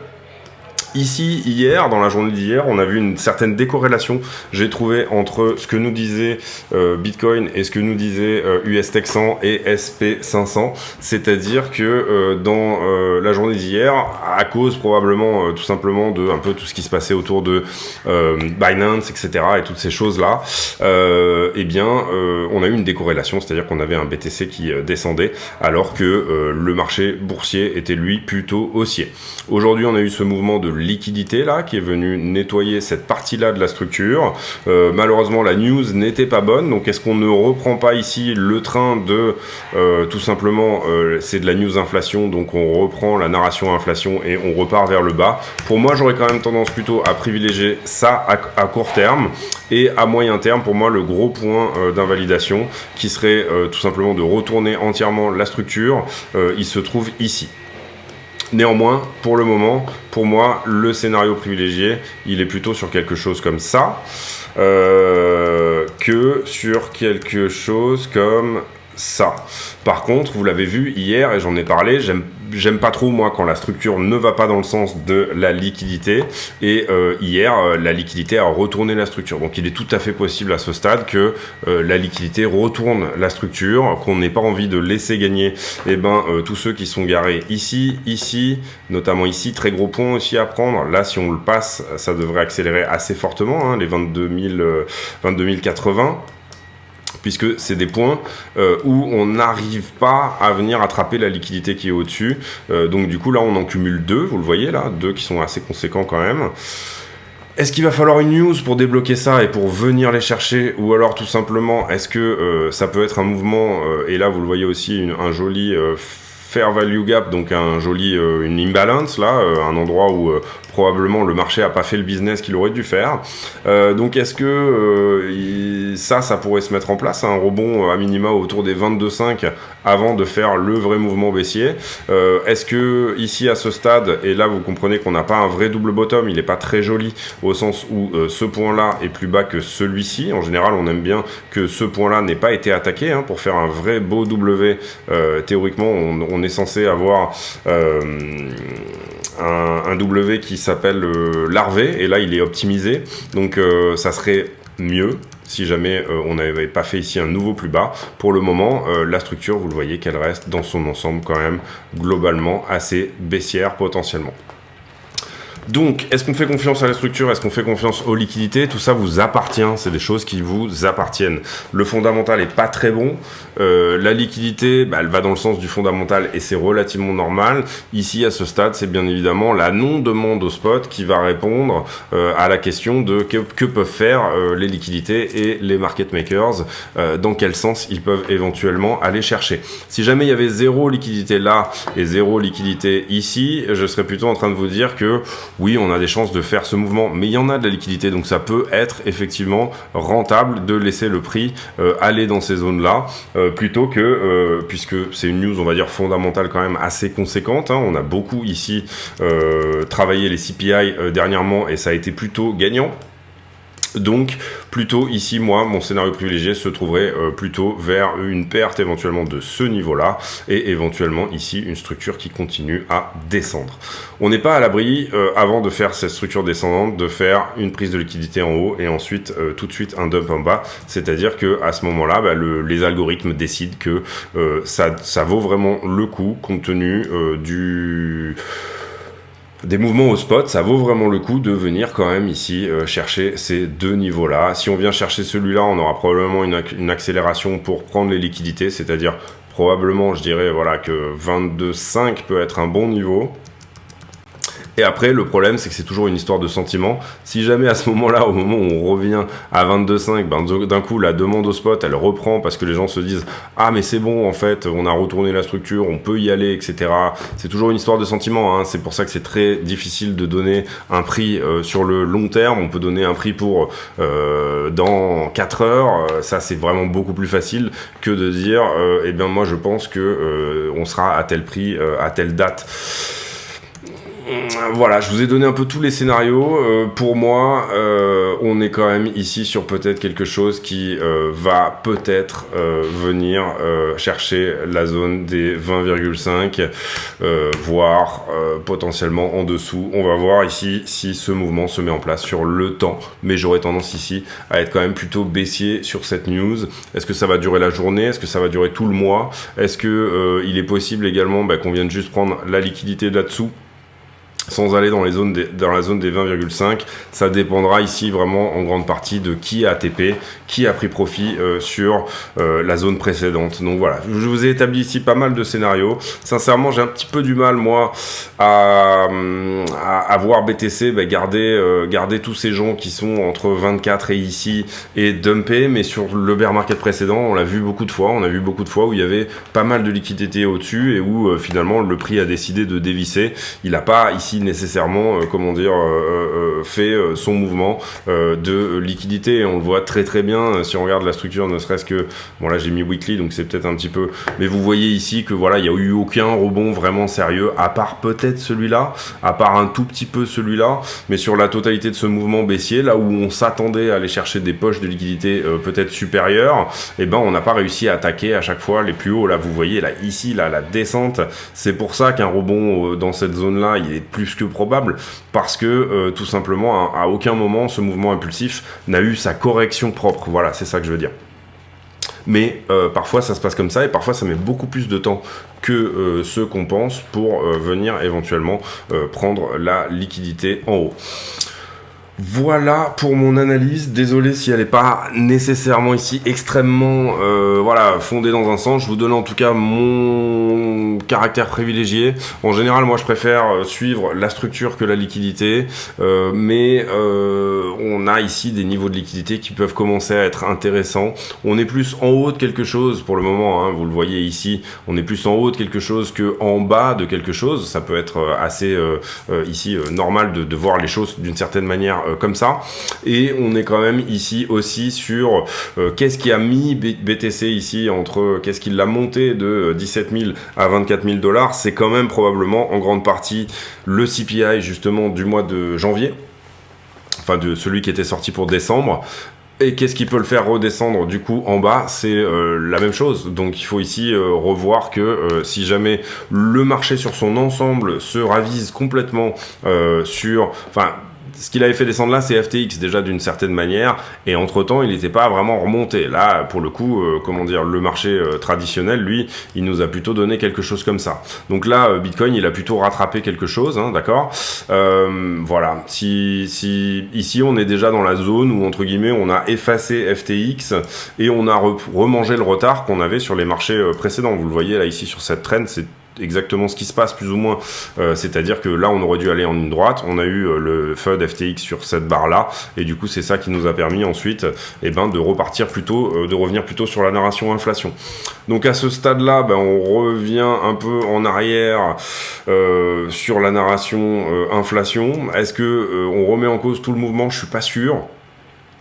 Speaker 1: Ici, hier, dans la journée d'hier, on a vu une certaine décorrélation, j'ai trouvé, entre ce que nous disait Bitcoin et ce que nous disait US Tech 100 et SP500. C'est-à-dire que dans la journée d'hier, à cause probablement tout simplement de un peu tout ce qui se passait autour de Binance, etc. et toutes ces choses-là, on a eu une décorrélation, c'est-à-dire qu'on avait un BTC qui descendait alors que le marché boursier était lui plutôt haussier. Aujourd'hui, on a eu ce mouvement de liquidité là qui est venu nettoyer cette partie-là de la structure. Malheureusement, la news n'était pas bonne, donc est-ce qu'on ne reprend pas ici le train de tout simplement c'est de la news inflation, donc on reprend la narration inflation et on repart vers le bas. Pour moi, j'aurais quand même tendance plutôt à privilégier ça à court terme, et à moyen terme, pour moi, le gros point d'invalidation qui serait tout simplement de retourner entièrement la structure, il se trouve ici. Néanmoins, pour le moment, pour moi, le scénario privilégié, il est plutôt sur quelque chose comme ça, que sur quelque chose comme ça. Par contre, vous l'avez vu hier, et j'en ai parlé, j'aime pas trop, moi, quand la structure ne va pas dans le sens de la liquidité, et hier, la liquidité a retourné la structure. Donc il est tout à fait possible à ce stade que la liquidité retourne la structure, qu'on n'ait pas envie de laisser gagner tous ceux qui sont garés ici, notamment ici, très gros point aussi à prendre. Là, si on le passe, ça devrait accélérer assez fortement, hein, les 22 080. Puisque c'est des points où on n'arrive pas à venir attraper la liquidité qui est au-dessus. Donc du coup, là, on en cumule deux, vous le voyez là, deux qui sont assez conséquents quand même. Est-ce qu'il va falloir une news pour débloquer ça et pour venir les chercher, ou alors tout simplement, est-ce que ça peut être un mouvement, et là, vous le voyez aussi, un joli... fair value gap, donc une imbalance là, un endroit où probablement le marché a pas fait le business qu'il aurait dû faire. Donc est-ce que ça pourrait se mettre en place, un rebond à minima autour des 22,5 avant de faire le vrai mouvement baissier. Est-ce que ici à ce stade, et là vous comprenez qu'on n'a pas un vrai double bottom, il n'est pas très joli au sens où ce point-là est plus bas que celui-ci. En général, on aime bien que ce point-là n'ait pas été attaqué, hein, pour faire un vrai beau W. Théoriquement, on est censé avoir un W qui s'appelle larvé, et là il est optimisé, donc ça serait mieux si jamais on n'avait pas fait ici un nouveau plus bas. Pour le moment, la structure, vous le voyez qu'elle reste dans son ensemble quand même globalement assez baissière potentiellement. Donc, est-ce qu'on fait confiance à la structure? Est-ce qu'on fait confiance aux liquidités? Tout ça vous appartient, c'est des choses qui vous appartiennent. Le fondamental est pas très bon. La liquidité, elle va dans le sens du fondamental et c'est relativement normal. Ici, à ce stade, c'est bien évidemment la non-demande au spot qui va répondre à la question de que peuvent faire les liquidités et les market makers, dans quel sens ils peuvent éventuellement aller chercher. Si jamais il y avait zéro liquidité là et zéro liquidité ici, je serais plutôt en train de vous dire que oui, on a des chances de faire ce mouvement, mais il y en a de la liquidité, donc ça peut être effectivement rentable de laisser le prix aller dans ces zones-là, plutôt que, puisque c'est une news, on va dire, fondamentale quand même assez conséquente, hein. On a beaucoup ici travaillé les CPI dernièrement et ça a été plutôt gagnant. Donc plutôt ici, moi, mon scénario privilégié se trouverait plutôt vers une perte éventuellement de ce niveau-là et éventuellement ici une structure qui continue à descendre. On n'est pas à l'abri, avant de faire cette structure descendante, de faire une prise de liquidité en haut et ensuite tout de suite un dump en bas. C'est-à-dire que à ce moment-là, les algorithmes décident que ça vaut vraiment le coup compte tenu des mouvements au spot, ça vaut vraiment le coup de venir quand même ici chercher ces deux niveaux-là. Si on vient chercher celui-là, on aura probablement une accélération pour prendre les liquidités, c'est-à-dire probablement, je dirais, voilà, que 22,5 peut être un bon niveau. Et après, le problème, c'est que c'est toujours une histoire de sentiment. Si jamais à ce moment-là, au moment où on revient à 22,5, ben, d'un coup, la demande au spot, elle reprend parce que les gens se disent « Ah, mais c'est bon, en fait, on a retourné la structure, on peut y aller, etc. » C'est toujours une histoire de sentiment. Hein. C'est pour ça que c'est très difficile de donner un prix sur le long terme. On peut donner un prix pour dans 4 heures. Ça, c'est vraiment beaucoup plus facile que de dire « Eh bien, moi, je pense que on sera à tel prix, à telle date. » Voilà, je vous ai donné un peu tous les scénarios. Pour moi, on est quand même ici sur peut-être quelque chose qui va peut-être venir chercher la zone des 20,5, voire potentiellement en dessous. On va voir ici si ce mouvement se met en place sur le temps. Mais j'aurais tendance ici à être quand même plutôt baissier sur cette news. Est-ce que ça va durer la journée? Est-ce que ça va durer tout le mois? Est-ce que il est possible également qu'on vienne juste prendre la liquidité de là-dessous sans aller dans la zone des 20,5, ça dépendra ici vraiment en grande partie de qui a ATP, qui a pris profit sur la zone précédente. Donc voilà, je vous ai établi ici pas mal de scénarios. Sincèrement, j'ai un petit peu du mal, moi, à voir BTC garder tous ces gens qui sont entre 24 et ici et dumper, mais sur le bear market précédent, on l'a vu beaucoup de fois. On a vu beaucoup de fois où il y avait pas mal de liquidité au-dessus et où finalement le prix a décidé de dévisser. Il n'a pas ici nécessairement fait son mouvement de liquidité, et on le voit très très bien si on regarde la structure, ne serait-ce que bon, là j'ai mis weekly donc c'est peut-être un petit peu, mais vous voyez ici que voilà, il n'y a eu aucun rebond vraiment sérieux à part peut-être celui-là, à part un tout petit peu celui-là, mais sur la totalité de ce mouvement baissier, là où on s'attendait à aller chercher des poches de liquidité peut-être supérieures, et ben on n'a pas réussi à attaquer à chaque fois les plus hauts. Là vous voyez là ici là la descente, c'est pour ça qu'un rebond dans cette zone là il est plus que probable, parce que tout simplement à aucun moment ce mouvement impulsif n'a eu sa correction propre. Voilà, c'est ça que je veux dire. Mais parfois ça se passe comme ça, et parfois ça met beaucoup plus de temps que ce qu'on pense pour venir éventuellement prendre la liquidité en haut. Voilà pour mon analyse. Désolé si elle n'est pas nécessairement ici extrêmement fondée dans un sens. Je vous donne en tout cas mon caractère privilégié. En général, moi je préfère suivre la structure que la liquidité, mais on a ici des niveaux de liquidité qui peuvent commencer à être intéressants. On est plus en haut de quelque chose pour le moment, hein, vous le voyez ici, on est plus en haut de quelque chose que en bas de quelque chose. Ça peut être assez ici normal de voir les choses d'une certaine manière comme ça, et on est quand même ici aussi sur qu'est-ce qui a mis BTC ici qu'est-ce qui l'a monté de 17 000 à 24 000 $. C'est quand même probablement en grande partie le CPI justement du mois de janvier, enfin de celui qui était sorti pour décembre. Et qu'est-ce qui peut le faire redescendre du coup en bas? C'est la même chose. Donc il faut ici revoir que si jamais le marché sur son ensemble se ravise complètement ce qu'il avait fait descendre là, c'est FTX déjà d'une certaine manière, et entre-temps, il n'était pas vraiment remonté. Là, pour le coup, le marché traditionnel, lui, il nous a plutôt donné quelque chose comme ça. Donc là, Bitcoin, il a plutôt rattrapé quelque chose, hein, d'accord. Voilà. Si ici, on est déjà dans la zone où, entre guillemets, on a effacé FTX et on a remangé le retard qu'on avait sur les marchés précédents. Vous le voyez là, ici, sur cette trend, c'est exactement ce qui se passe plus ou moins, c'est-à-dire que là on aurait dû aller en ligne droite, on a eu le FUD FTX sur cette barre là, et du coup c'est ça qui nous a permis ensuite de repartir plutôt, de revenir plutôt sur la narration inflation. Donc à ce stade là, on revient un peu en arrière sur la narration inflation. Est-ce que on remet en cause tout le mouvement? Je suis pas sûr.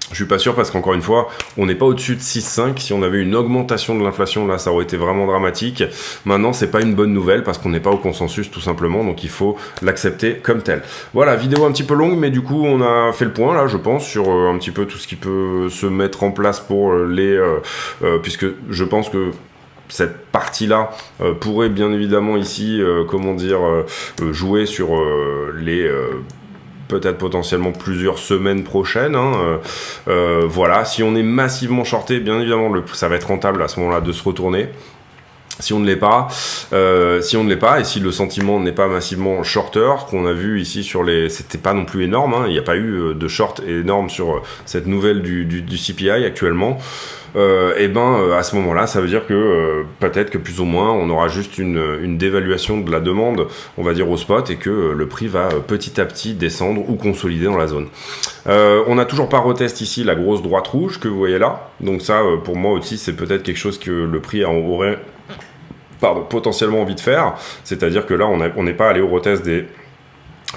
Speaker 1: Je suis pas sûr, parce qu'encore une fois, on n'est pas au-dessus de 6,5. Si on avait une augmentation de l'inflation, là, ça aurait été vraiment dramatique. Maintenant, c'est pas une bonne nouvelle parce qu'on n'est pas au consensus, tout simplement. Donc, il faut l'accepter comme tel. Voilà, vidéo un petit peu longue, mais du coup, on a fait le point, là, je pense, sur un petit peu tout ce qui peut se mettre en place pour puisque je pense que cette partie-là pourrait bien évidemment ici, jouer sur les... peut-être potentiellement plusieurs semaines prochaines, hein. Voilà, si on est massivement shorté, bien évidemment ça va être rentable à ce moment-là de se retourner. Si on ne l'est pas, et si le sentiment n'est pas massivement shorter, qu'on a vu ici c'était pas non plus énorme, hein, il n'y a pas eu de short énorme sur cette nouvelle du CPI actuellement. et ben à ce moment-là, ça veut dire que peut-être que plus ou moins, on aura juste une dévaluation de la demande, on va dire au spot, et que le prix va petit à petit descendre ou consolider dans la zone. On n'a toujours pas retest ici la grosse droite rouge que vous voyez là, donc ça pour moi aussi c'est peut-être quelque chose que le prix aurait potentiellement envie de faire, c'est-à-dire que là on n'est pas allé au retest des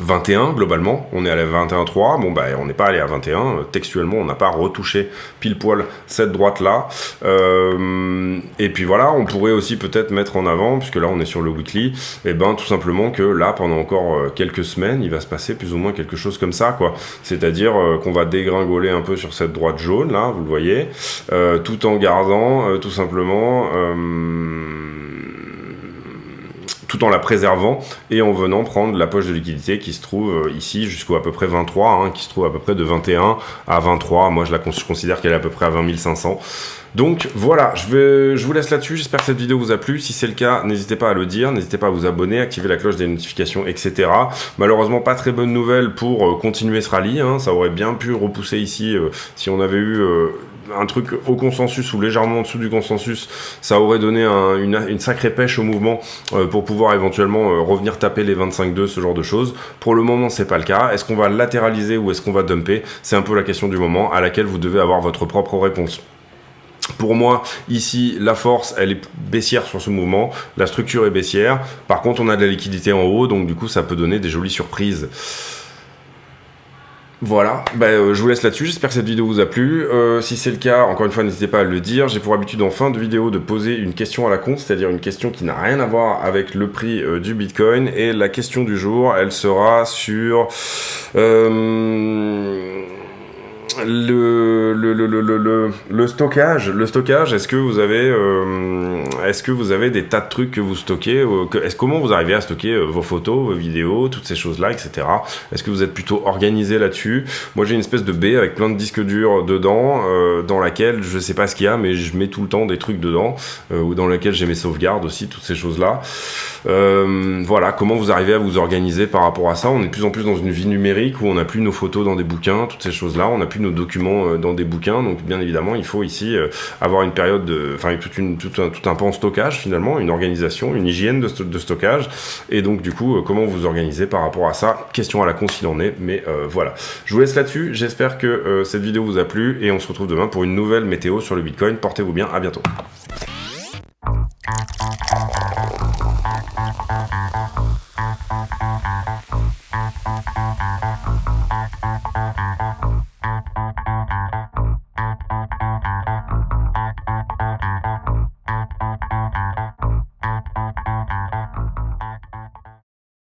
Speaker 1: 21 globalement, on est allé à 21,3, bon bah on n'est pas allé à 21, textuellement on n'a pas retouché pile poil cette droite là, et puis voilà, on pourrait aussi peut-être mettre en avant, puisque là on est sur le weekly, et ben tout simplement que là pendant encore quelques semaines il va se passer plus ou moins quelque chose comme ça quoi, c'est-à-dire qu'on va dégringoler un peu sur cette droite jaune là, vous le voyez, tout en gardant tout simplement tout en la préservant et en venant prendre la poche de liquidité qui se trouve ici jusqu'à à peu près 23, hein, qui se trouve à peu près de 21 à 23, moi je considère qu'elle est à peu près à 20 500. Donc voilà, je vous laisse là-dessus, j'espère que cette vidéo vous a plu, si c'est le cas, n'hésitez pas à le dire, n'hésitez pas à vous abonner, activer la cloche des notifications, etc. Malheureusement, pas très bonne nouvelle pour continuer ce rallye, hein. Ça aurait bien pu repousser ici si on avait eu un truc au consensus ou légèrement en dessous du consensus, ça aurait donné une sacrée pêche au mouvement pour pouvoir éventuellement revenir taper les 25,2, ce genre de choses. Pour le moment, c'est pas le cas. Est-ce qu'on va latéraliser ou est-ce qu'on va dumper? C'est un peu la question du moment à laquelle vous devez avoir votre propre réponse. Pour moi, ici, la force, elle est baissière sur ce mouvement, la structure est baissière. Par contre, on a de la liquidité en haut, donc du coup, ça peut donner des jolies surprises. Voilà, je vous laisse là-dessus, j'espère que cette vidéo vous a plu. Si c'est le cas, encore une fois, n'hésitez pas à le dire. J'ai pour habitude en fin de vidéo de poser une question à la con, c'est-à-dire une question qui n'a rien à voir avec le prix du Bitcoin. Et la question du jour, elle sera sur le stockage. Est-ce que vous avez des tas de trucs que vous stockez, comment vous arrivez à stocker vos photos, vos vidéos, toutes ces choses-là, etc. Est-ce que vous êtes plutôt organisé là-dessus? Moi, j'ai une espèce de baie avec plein de disques durs dedans, dans laquelle je sais pas ce qu'il y a, mais je mets tout le temps des trucs dedans, ou dans laquelle j'ai mes sauvegardes aussi, toutes ces choses-là. Voilà, comment vous arrivez à vous organiser par rapport à ça? On est de plus en plus dans une vie numérique où on n'a plus nos photos dans des bouquins, toutes ces choses-là, on n'a plus nos documents dans des bouquins, donc bien évidemment il faut ici avoir une période tout un pan en stockage finalement, une organisation, une hygiène de stockage, et donc du coup comment vous organisez par rapport à ça? Question à la con s'il en est, mais voilà. Je vous laisse là-dessus, j'espère que cette vidéo vous a plu, et on se retrouve demain pour une nouvelle météo sur le Bitcoin. Portez-vous bien, à bientôt.